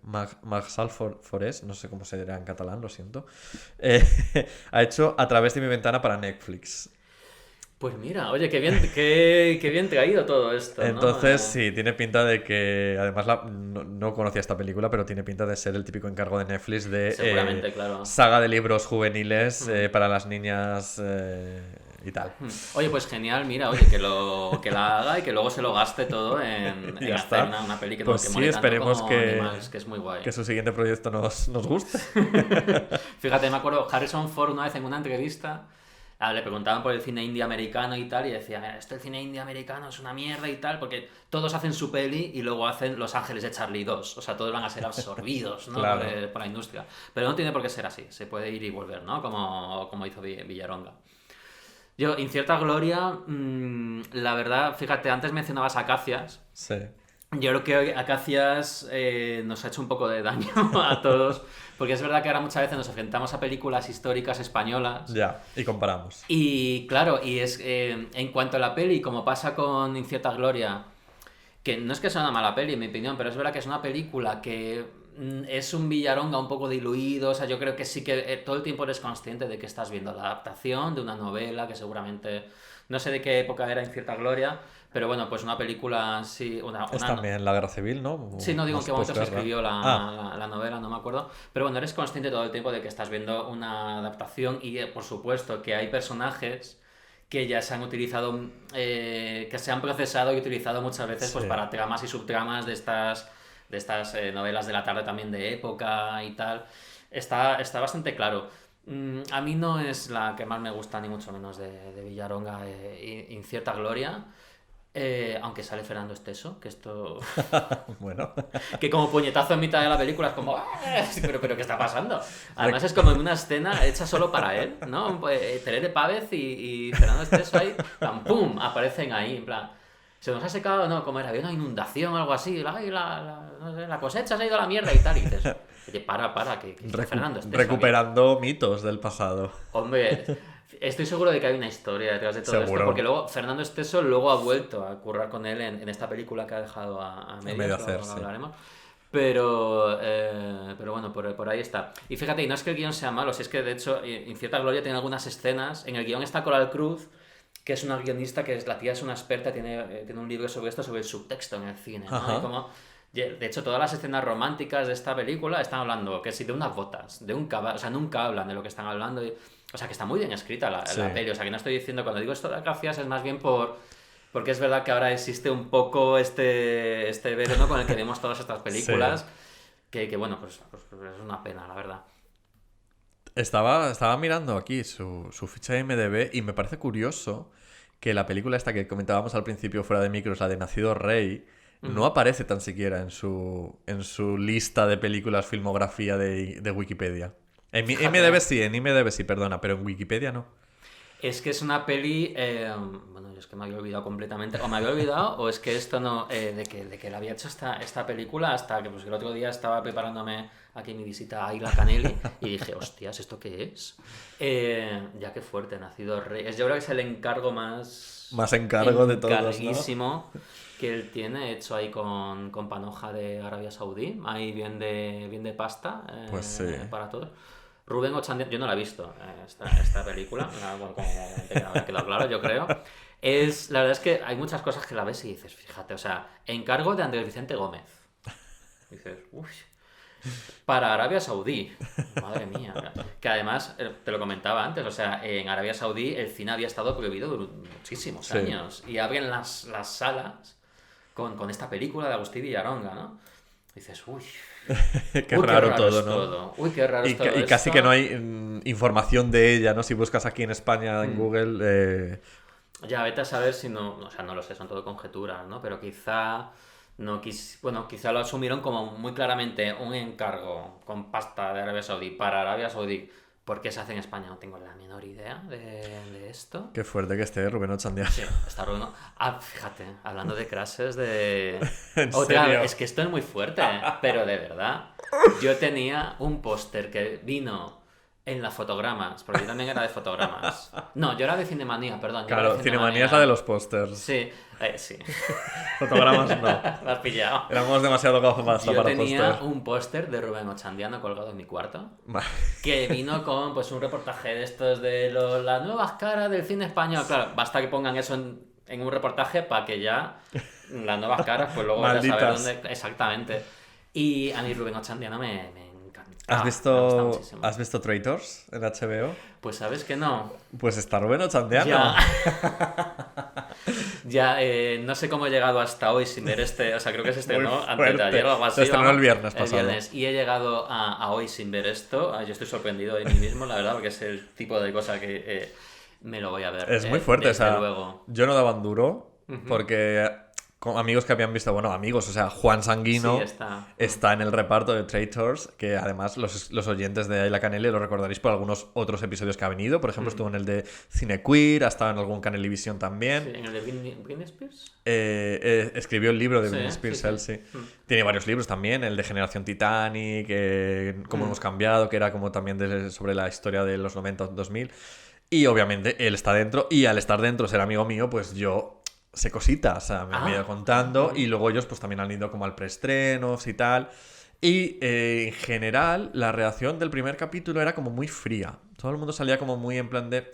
Marçal Forest, no sé cómo se dirá en catalán, lo siento, ha hecho A través de mi ventana para Netflix. Pues mira, oye, qué bien traído todo esto, ¿no? Entonces, sí, tiene pinta de que, además, no conocía esta película, pero tiene pinta de ser el típico encargo de Netflix de Seguramente, claro. saga de libros juveniles para las niñas y tal. Oye, pues genial, mira, oye, que la haga y que luego se lo gaste todo en Ya hacer está. una peli que Pues que sí, mole tanto esperemos como que- Animals, que es muy guay. Que su siguiente proyecto nos guste. Fíjate, me acuerdo, Harrison Ford una vez en una entrevista le preguntaban por el cine indie americano y tal, y decía, "Mira, esto el cine indie americano es una mierda y tal, porque todos hacen su peli y luego hacen Los Ángeles de Charlie 2, o sea, todos van a ser absorbidos, ¿no? Claro. por la industria. Pero no tiene por qué ser así, se puede ir y volver, ¿no? Como hizo Villaronga. Incierta Gloria, la verdad, fíjate, antes mencionabas Acacias, Sí. Yo creo que hoy Acacias nos ha hecho un poco de daño a todos, porque es verdad que ahora muchas veces nos enfrentamos a películas históricas españolas. Ya, y comparamos. Y claro, y es en cuanto a la peli, como pasa con Incierta Gloria, que no es que sea una mala peli, en mi opinión, pero es verdad que es una película que es un Villaronga un poco diluido. O sea, yo creo que sí que todo el tiempo eres consciente de que estás viendo la adaptación de una novela que seguramente, no sé de qué época era Incierta Gloria, pero bueno, pues una película, sí, Es también la guerra civil, ¿no? Sí, no digo en Más qué momento se posguerra. escribió Ah, la novela, no me acuerdo. Pero bueno, eres consciente todo el tiempo de que estás viendo una adaptación y por supuesto que hay personajes que ya se han utilizado, que se han procesado y utilizado muchas veces pues sí. para tramas y subtramas de estas novelas de la tarde también de época y tal. Está bastante claro. A mí no es la que más me gusta, ni mucho menos de Villaronga, Incierta Gloria. Aunque sale Fernando Esteso, que esto. Bueno. Que como puñetazo en mitad de la película es como. Pero ¿qué está pasando? Además es como en una escena hecha solo para él, ¿no? Terere Pávez y Fernando Esteso ahí, plan, ¡pum! Aparecen ahí, en plan. ¿Se nos ha secado? No, como era, había una inundación o algo así, no sé, la cosecha se ha ido a la mierda y tal. Y dices, oye, para, que Fernando Esteso. Recuperando mitos del pasado. Hombre, estoy seguro de que hay una historia detrás de todo esto, Seguro. porque luego Fernando Esteso luego ha vuelto a currar con él en esta película que ha dejado a medias, medio luego hacer, lo sí. hablaremos. Pero bueno, por ahí está. Y fíjate, y no es que el guión sea malo, si es que de hecho Incierta Gloria tiene algunas escenas. En el guión está Coral Cruz, que es una guionista la tía es una experta, tiene un libro sobre esto, sobre el subtexto en el cine, ¿no? Ajá. Y como, de hecho, todas las escenas románticas de esta película están hablando, que si de unas botas, de un caballo, o sea, nunca hablan de lo que están hablando. O sea, que está muy bien escrita la Sí. peli. O sea, que no estoy diciendo, cuando digo esto de Acacias es más bien porque es verdad que ahora existe un poco este velo, ¿no? Con el que vemos todas estas películas. Sí. Que bueno, pues es una pena, la verdad. Estaba mirando aquí su ficha de IMDb y me parece curioso que la película esta que comentábamos al principio fuera de micros, la de Nacido Rey, no aparece tan siquiera en su lista de películas filmografía de Wikipedia. En IMDb sí, perdona, pero en Wikipedia no. Es que es una peli. Bueno, yo es que me había olvidado completamente. O me había olvidado, o es que esto no. De que la había hecho esta película hasta que pues, el otro día estaba preparándome aquí mi visita a Isla Canelli y dije, hostias, ¿esto qué es? Ya que fuerte, Nacido Rey. Yo creo que es el encargo más. Más encargo de todos, ¿no? Encarguísimo que él tiene, hecho ahí con Panoja de Arabia Saudí. Ahí bien de pasta. Pues sí. Para todos. Rubén Ochandiano, yo no la he visto esta película, bueno, como ha quedado claro, yo creo. La verdad es que hay muchas cosas que la ves y dices, fíjate, o sea, encargo de Andrés Vicente Gómez. Dices, uy, para Arabia Saudí, madre mía. Que además, te lo comentaba antes, o sea, en Arabia Saudí el cine había estado prohibido durante muchísimos Sí. años. Y abren las salas con esta película de Agustín Villaronga, ¿no? Dices, uy. Qué Uy, raro es todo, ¿no? todo. Uy, qué raro es todo Y casi esto. que no hay información de ella, ¿no? Si buscas aquí en España, en Google... Ya, vete a saber si no... O sea, no lo sé, son todo conjeturas, ¿no? Pero quizá... Bueno, quizá lo asumieron como muy claramente un encargo con pasta de Arabia Saudí para Arabia Saudí. ¿Por qué se hace en España? No tengo la menor idea de esto. Qué fuerte que esté Rubén Ochandiano. Sí, está Rubén. Fíjate, hablando de crases de... ¿En Otra, serio? es que esto es muy fuerte, pero de verdad. Yo tenía un póster que vino en las fotogramas, porque yo también era de fotogramas. No, yo era de Cinemanía, perdón. yo era Claro, de Cinemanía es la de los pósters. Sí, sí. Fotogramas no. Me has pillado. Éramos demasiado gafas Yo para tenía póster. un póster de Rubén Ochandiano colgado en mi cuarto, Va. que vino con pues un reportaje de estos de las nuevas caras del cine español. Claro, basta que pongan eso en un reportaje para que ya las nuevas caras, pues luego vaya a saber Malditas. dónde... Exactamente. Y a mí Rubén Ochandiano me encanta. ¿Has Me gusta muchísimo. visto Traitors en HBO? Pues sabes que no. Pues está Rubén Ochandiano. Ya. Ya, no sé cómo he llegado hasta hoy sin ver o sea, creo que se estrenó Muy antes de fuerte. ayer o algo así. Se estrenó vamos, el viernes pasado. y he llegado a hoy sin ver esto. Yo estoy sorprendido de mí mismo, la verdad, porque es el tipo de cosa que me lo voy a ver. Es muy fuerte, desde o sea, luego. yo no daba un duro porque amigos que habían visto, bueno, amigos, o sea, Juan Sanguino Sí, está. está en el reparto de Traitors, que además los oyentes de Ayla Canelli lo recordaréis por algunos otros episodios que ha venido. Por ejemplo, estuvo en el de Cine Queer, ha estado en algún Canelivisión también. Sí, ¿en el de Britney Spears? Escribió el libro de Sí, Britney Spears, sí, sí. él, sí. Tiene varios libros también, el de Generación Titanic, Cómo hemos cambiado, que era como también sobre la historia de los 90-2000. Y obviamente él está dentro, y al estar dentro, ser amigo mío, pues yo sé cositas, o sea, me han ido contando, y luego ellos pues también han ido como al preestrenos y tal. Y en general, la reacción del primer capítulo era como muy fría. Todo el mundo salía como muy en plan de...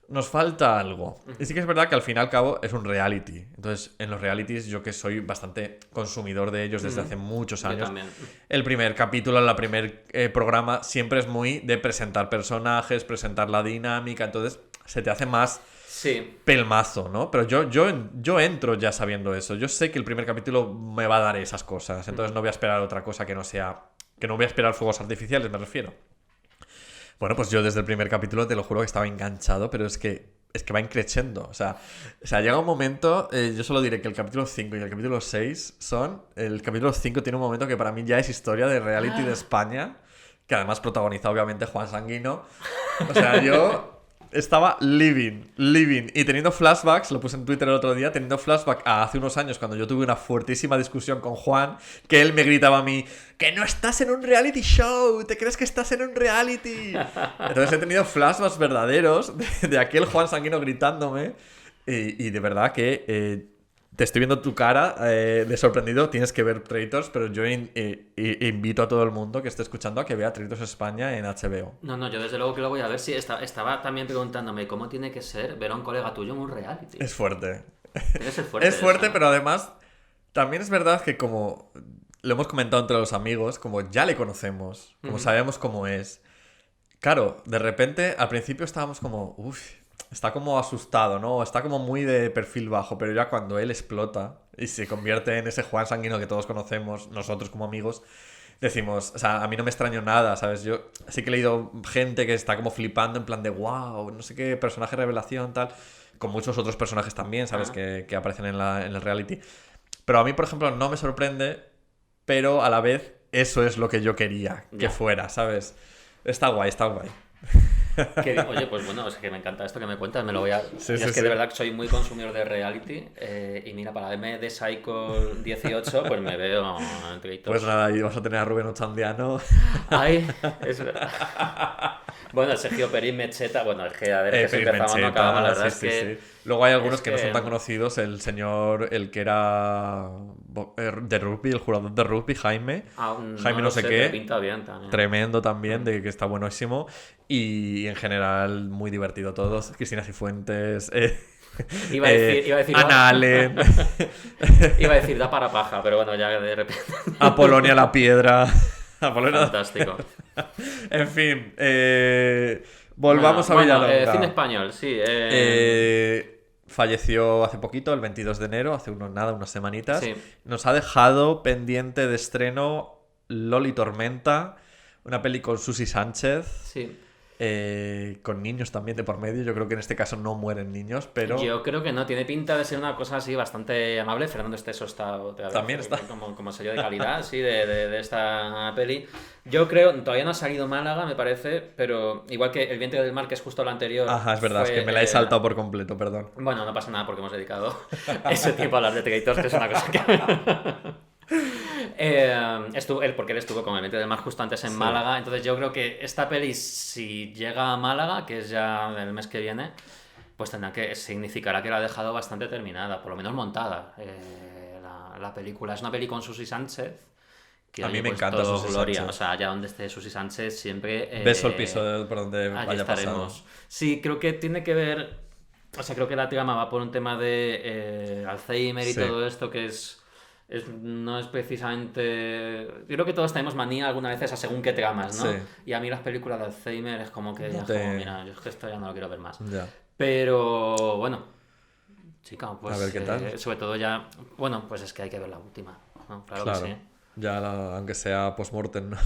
Nos falta algo. Y sí que es verdad que al fin y al cabo es un reality. Entonces, en los realities, yo que soy bastante consumidor de ellos desde hace muchos Yo años, también. el primer capítulo, el primer programa, siempre es muy de presentar personajes, presentar la dinámica. Entonces, se te hace más Sí. pelmazo, ¿no? Pero yo entro ya sabiendo eso. Yo sé que el primer capítulo me va a dar esas cosas. Entonces, no voy a esperar otra cosa que no sea... Que no voy a esperar fuegos artificiales, me refiero. Bueno, pues yo desde el primer capítulo te lo juro que estaba enganchado, pero es que va increciendo. O sea, llega un momento, yo solo diré que el capítulo 5 y el capítulo 6 son... El capítulo 5 tiene un momento que para mí ya es historia de reality de España, que además protagoniza obviamente Juan Sanguino. O sea, yo estaba living, y teniendo flashbacks, lo puse en Twitter el otro día, teniendo flashback a hace unos años cuando yo tuve una fuertísima discusión con Juan, que él me gritaba a mí, que no estás en un reality show, te crees que estás en un reality. Entonces he tenido flashbacks verdaderos de aquel Juan Sanguino gritándome, y de verdad que te estoy viendo tu cara de sorprendido, tienes que ver Traitors, pero yo invito a todo el mundo que esté escuchando a que vea Traitors España en HBO. No, yo desde luego que lo voy a ver. Sí, estaba también preguntándome cómo tiene que ser ver a un colega tuyo en un reality. Es fuerte. Tiene que ser fuerte. Es fuerte, eso. pero además también es verdad que como lo hemos comentado entre los amigos, como ya le conocemos, como sabemos cómo es. Claro, de repente al principio estábamos como, uff, está como asustado, ¿no? Está como muy de perfil bajo, pero ya cuando él explota y se convierte en ese Juan Sanguino que todos conocemos, nosotros como amigos, decimos, o sea, a mí no me extraño nada, ¿sabes? Yo sí que he leído gente que está como flipando en plan de wow, no sé qué, personaje revelación, tal, con muchos otros personajes también, ¿sabes? Que aparecen en el reality. Pero a mí, por ejemplo, no me sorprende, pero a la vez eso es lo que yo quería que Ya. fuera, ¿sabes? Está guay, está guay. Oye, pues bueno, es que me encanta esto que me cuentas, me lo voy a... Sí, es sí, que sí. de verdad que soy muy consumidor de reality y mira, para verme de Psycho 18, pues me veo en Traitors. Pues nada, y vas a tener a Rubén Ochandiano. Ay, es verdad. Bueno, Sergio Perín Mecheta, bueno, es que a ver, es que si Peris empezamos no Mencheta, acabamos, la verdad sí, es sí, que... sí. Luego hay algunos es que no son que- tan conocidos. El señor, el que era de rugby, el jugador de rugby, Jaime. Jaime no sé pero qué. pinta bien también. Tremendo también, de que está buenísimo. Y en general, muy divertido todos. Cristina Cifuentes. Iba a decir- Ana Allen. Iba a decir, da para paja, pero bueno, ya de repente... Apolonia la Piedra. Apolonia. Fantástico. En fin. Volvamos a Villalonga. Cine español, sí. Falleció hace poquito, el 22 de enero, hace unas semanitas. Sí. Nos ha dejado pendiente de estreno Loli Tormenta, una peli con Susi Sánchez, Sí. con niños también de por medio. Yo creo que en este caso no mueren niños, pero Yo creo que no, tiene pinta de ser una cosa así bastante amable. Fernando Esteso está otra vez También está. como sello de calidad, sí, de esta peli. Yo creo, todavía no ha salido Málaga, me parece, pero igual que El vientre del mar, que es justo la anterior. Ajá, es verdad, fue, es que me la he saltado por completo, perdón. Bueno, no pasa nada porque hemos dedicado ese tiempo a hablar de Traitors, que es una cosa que... porque él estuvo con El vientre del mar justo antes en Málaga, entonces yo creo que esta peli, si llega a Málaga, que es ya el mes que viene, pues significará que la ha dejado bastante terminada, por lo menos montada. La película es una peli con Susi Sánchez, que A mí oye, me pues encanta todo Susi gloria. Sánchez. O sea, allá donde esté Susi Sánchez siempre... Beso el piso por donde allí vaya estaremos. pasando. Sí, creo que tiene que ver... O sea, creo que la trama va por un tema de Alzheimer y Sí. todo esto que no es precisamente... Yo creo que todos tenemos manía alguna vez a según qué tramas, ¿no? Sí. Y a mí las películas de Alzheimer es como que... ya es te- como, mira, yo es que esto ya no lo quiero ver más. Ya. Pero bueno, chica, pues A ver qué tal. sobre todo ya... Bueno, pues es que hay que ver la última, ¿no? Claro Claro. que sí. Ya, aunque sea post-mortem, ¿no?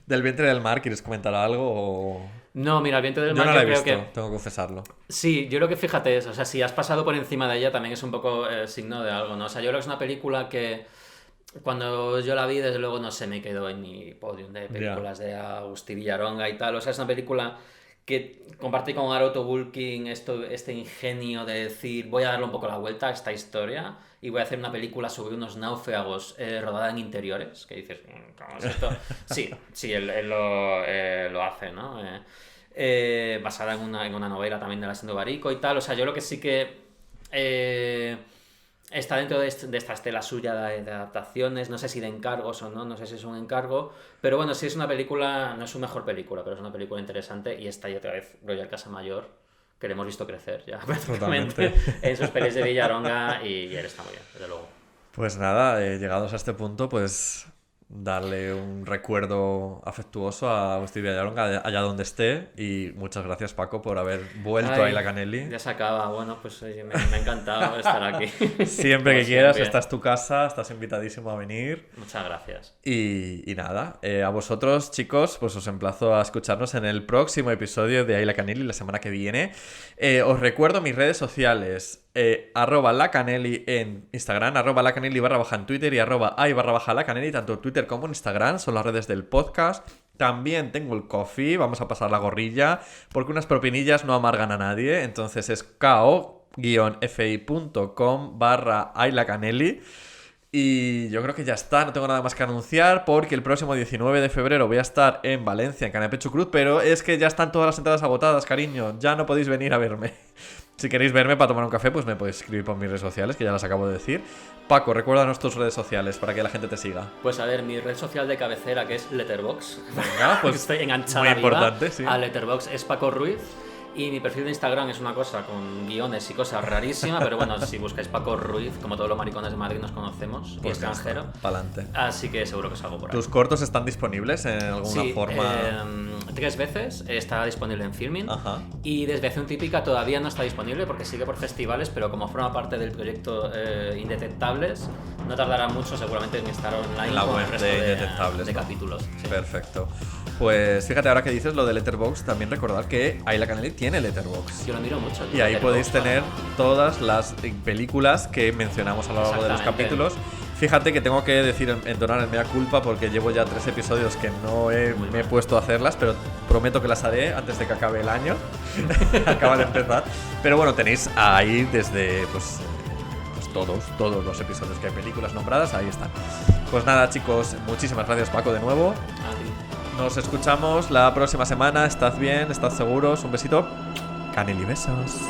¿Del vientre del mar quieres comentar algo? O... No, mira, el viento del Yo mar no la he creo visto, que... tengo que confesarlo. Sí, yo creo que fíjate eso, o sea, si has pasado por encima de ella también es un poco signo de algo, ¿no? O sea, yo creo que es una película que cuando yo la vi, desde luego, no se me quedó en mi podium de películas de Agustí Villaronga y tal. O sea, es una película que compartí con Aro Tobulkin este ingenio de decir, voy a darle un poco la vuelta a esta historia y voy a hacer una película sobre unos náufragos rodada en interiores, que dices, ¿cómo es esto? Sí, él lo hace, ¿no? Basada en una novela también de la Sendo Barico y tal. O sea, yo creo que sí que está dentro de esta estela suya de adaptaciones, no sé si de encargos o no sé si es un encargo, pero bueno, sí es una película, no es su mejor película, pero es una película interesante y está ahí otra vez Roger Casamayor, que le hemos visto crecer ya prácticamente en sus pelis de Villaronga y él está muy bien, desde luego. Pues nada, llegados a este punto, pues darle un recuerdo afectuoso a Agustí Villaronga allá donde esté y muchas gracias, Paco, por haber vuelto a Aila Canelli. Ya se acaba, bueno, pues oye, me ha encantado estar aquí. Siempre que quieras, esta es tu casa, estás invitadísimo a venir. Muchas gracias. Y nada, a vosotros, chicos, pues os emplazo a escucharnos en el próximo episodio de Aila Canelli la semana que viene. Os recuerdo mis redes sociales. @lacanelli en Instagram, @lacanelli _ en Twitter y @ai _ lacanelli, tanto en Twitter como en Instagram, son las redes del podcast. También tengo el Ko-fi, vamos a pasar la gorrilla, porque unas propinillas no amargan a nadie, entonces es ko-fi.com /ailacanelli. Y yo creo que ya está, no tengo nada más que anunciar porque el próximo 19 de febrero voy a estar en Valencia, en Canapé Chucrut, pero es que ya están todas las entradas agotadas, cariño, ya no podéis venir a verme. Si queréis verme para tomar un café, pues me podéis escribir por mis redes sociales, que ya las acabo de decir. Paco, recuérdanos tus redes sociales para que la gente te siga. Pues a ver, mi red social de cabecera, que es Letterboxd. Venga, pues estoy enganchada muy viva importante, sí. a Letterboxd, es Paco Ruiz. Y mi perfil de Instagram es una cosa con guiones y cosas rarísimas, pero bueno, si buscáis Paco Ruiz, como todos los maricones de Madrid nos conocemos, y Pues extranjero. Pa'lante. Así que seguro que salgo por ahí. ¿Tus cortos están disponibles en alguna Sí, forma? 3 veces está disponible en Filmin. Ajá. Y Desviación Típica todavía no está disponible porque sigue por festivales, pero como forma parte del proyecto Indetectables, no tardará mucho seguramente en estar online En la con web el resto de Indetectables, de ¿no? capítulos. Sí. Perfecto. Pues fíjate, ahora que dices lo de Letterboxd, también recordar que Aila Canelli tiene Letterboxd. Yo lo miro mucho. Y ahí Letterboxd, podéis ¿no? tener todas las películas que mencionamos a lo largo de los Exactamente. capítulos. Fíjate que tengo que decir, entonar el mea culpa porque llevo ya 3 episodios que no me he puesto a hacerlas, pero prometo que las haré antes de que acabe el año. Acaba de empezar. Pero bueno, tenéis ahí desde pues todos los episodios que hay películas nombradas, ahí están. Pues nada, chicos, muchísimas gracias, Paco, de nuevo. A ti. Nos escuchamos la próxima semana. Estad bien, estad seguros. Un besito. Canelli besos.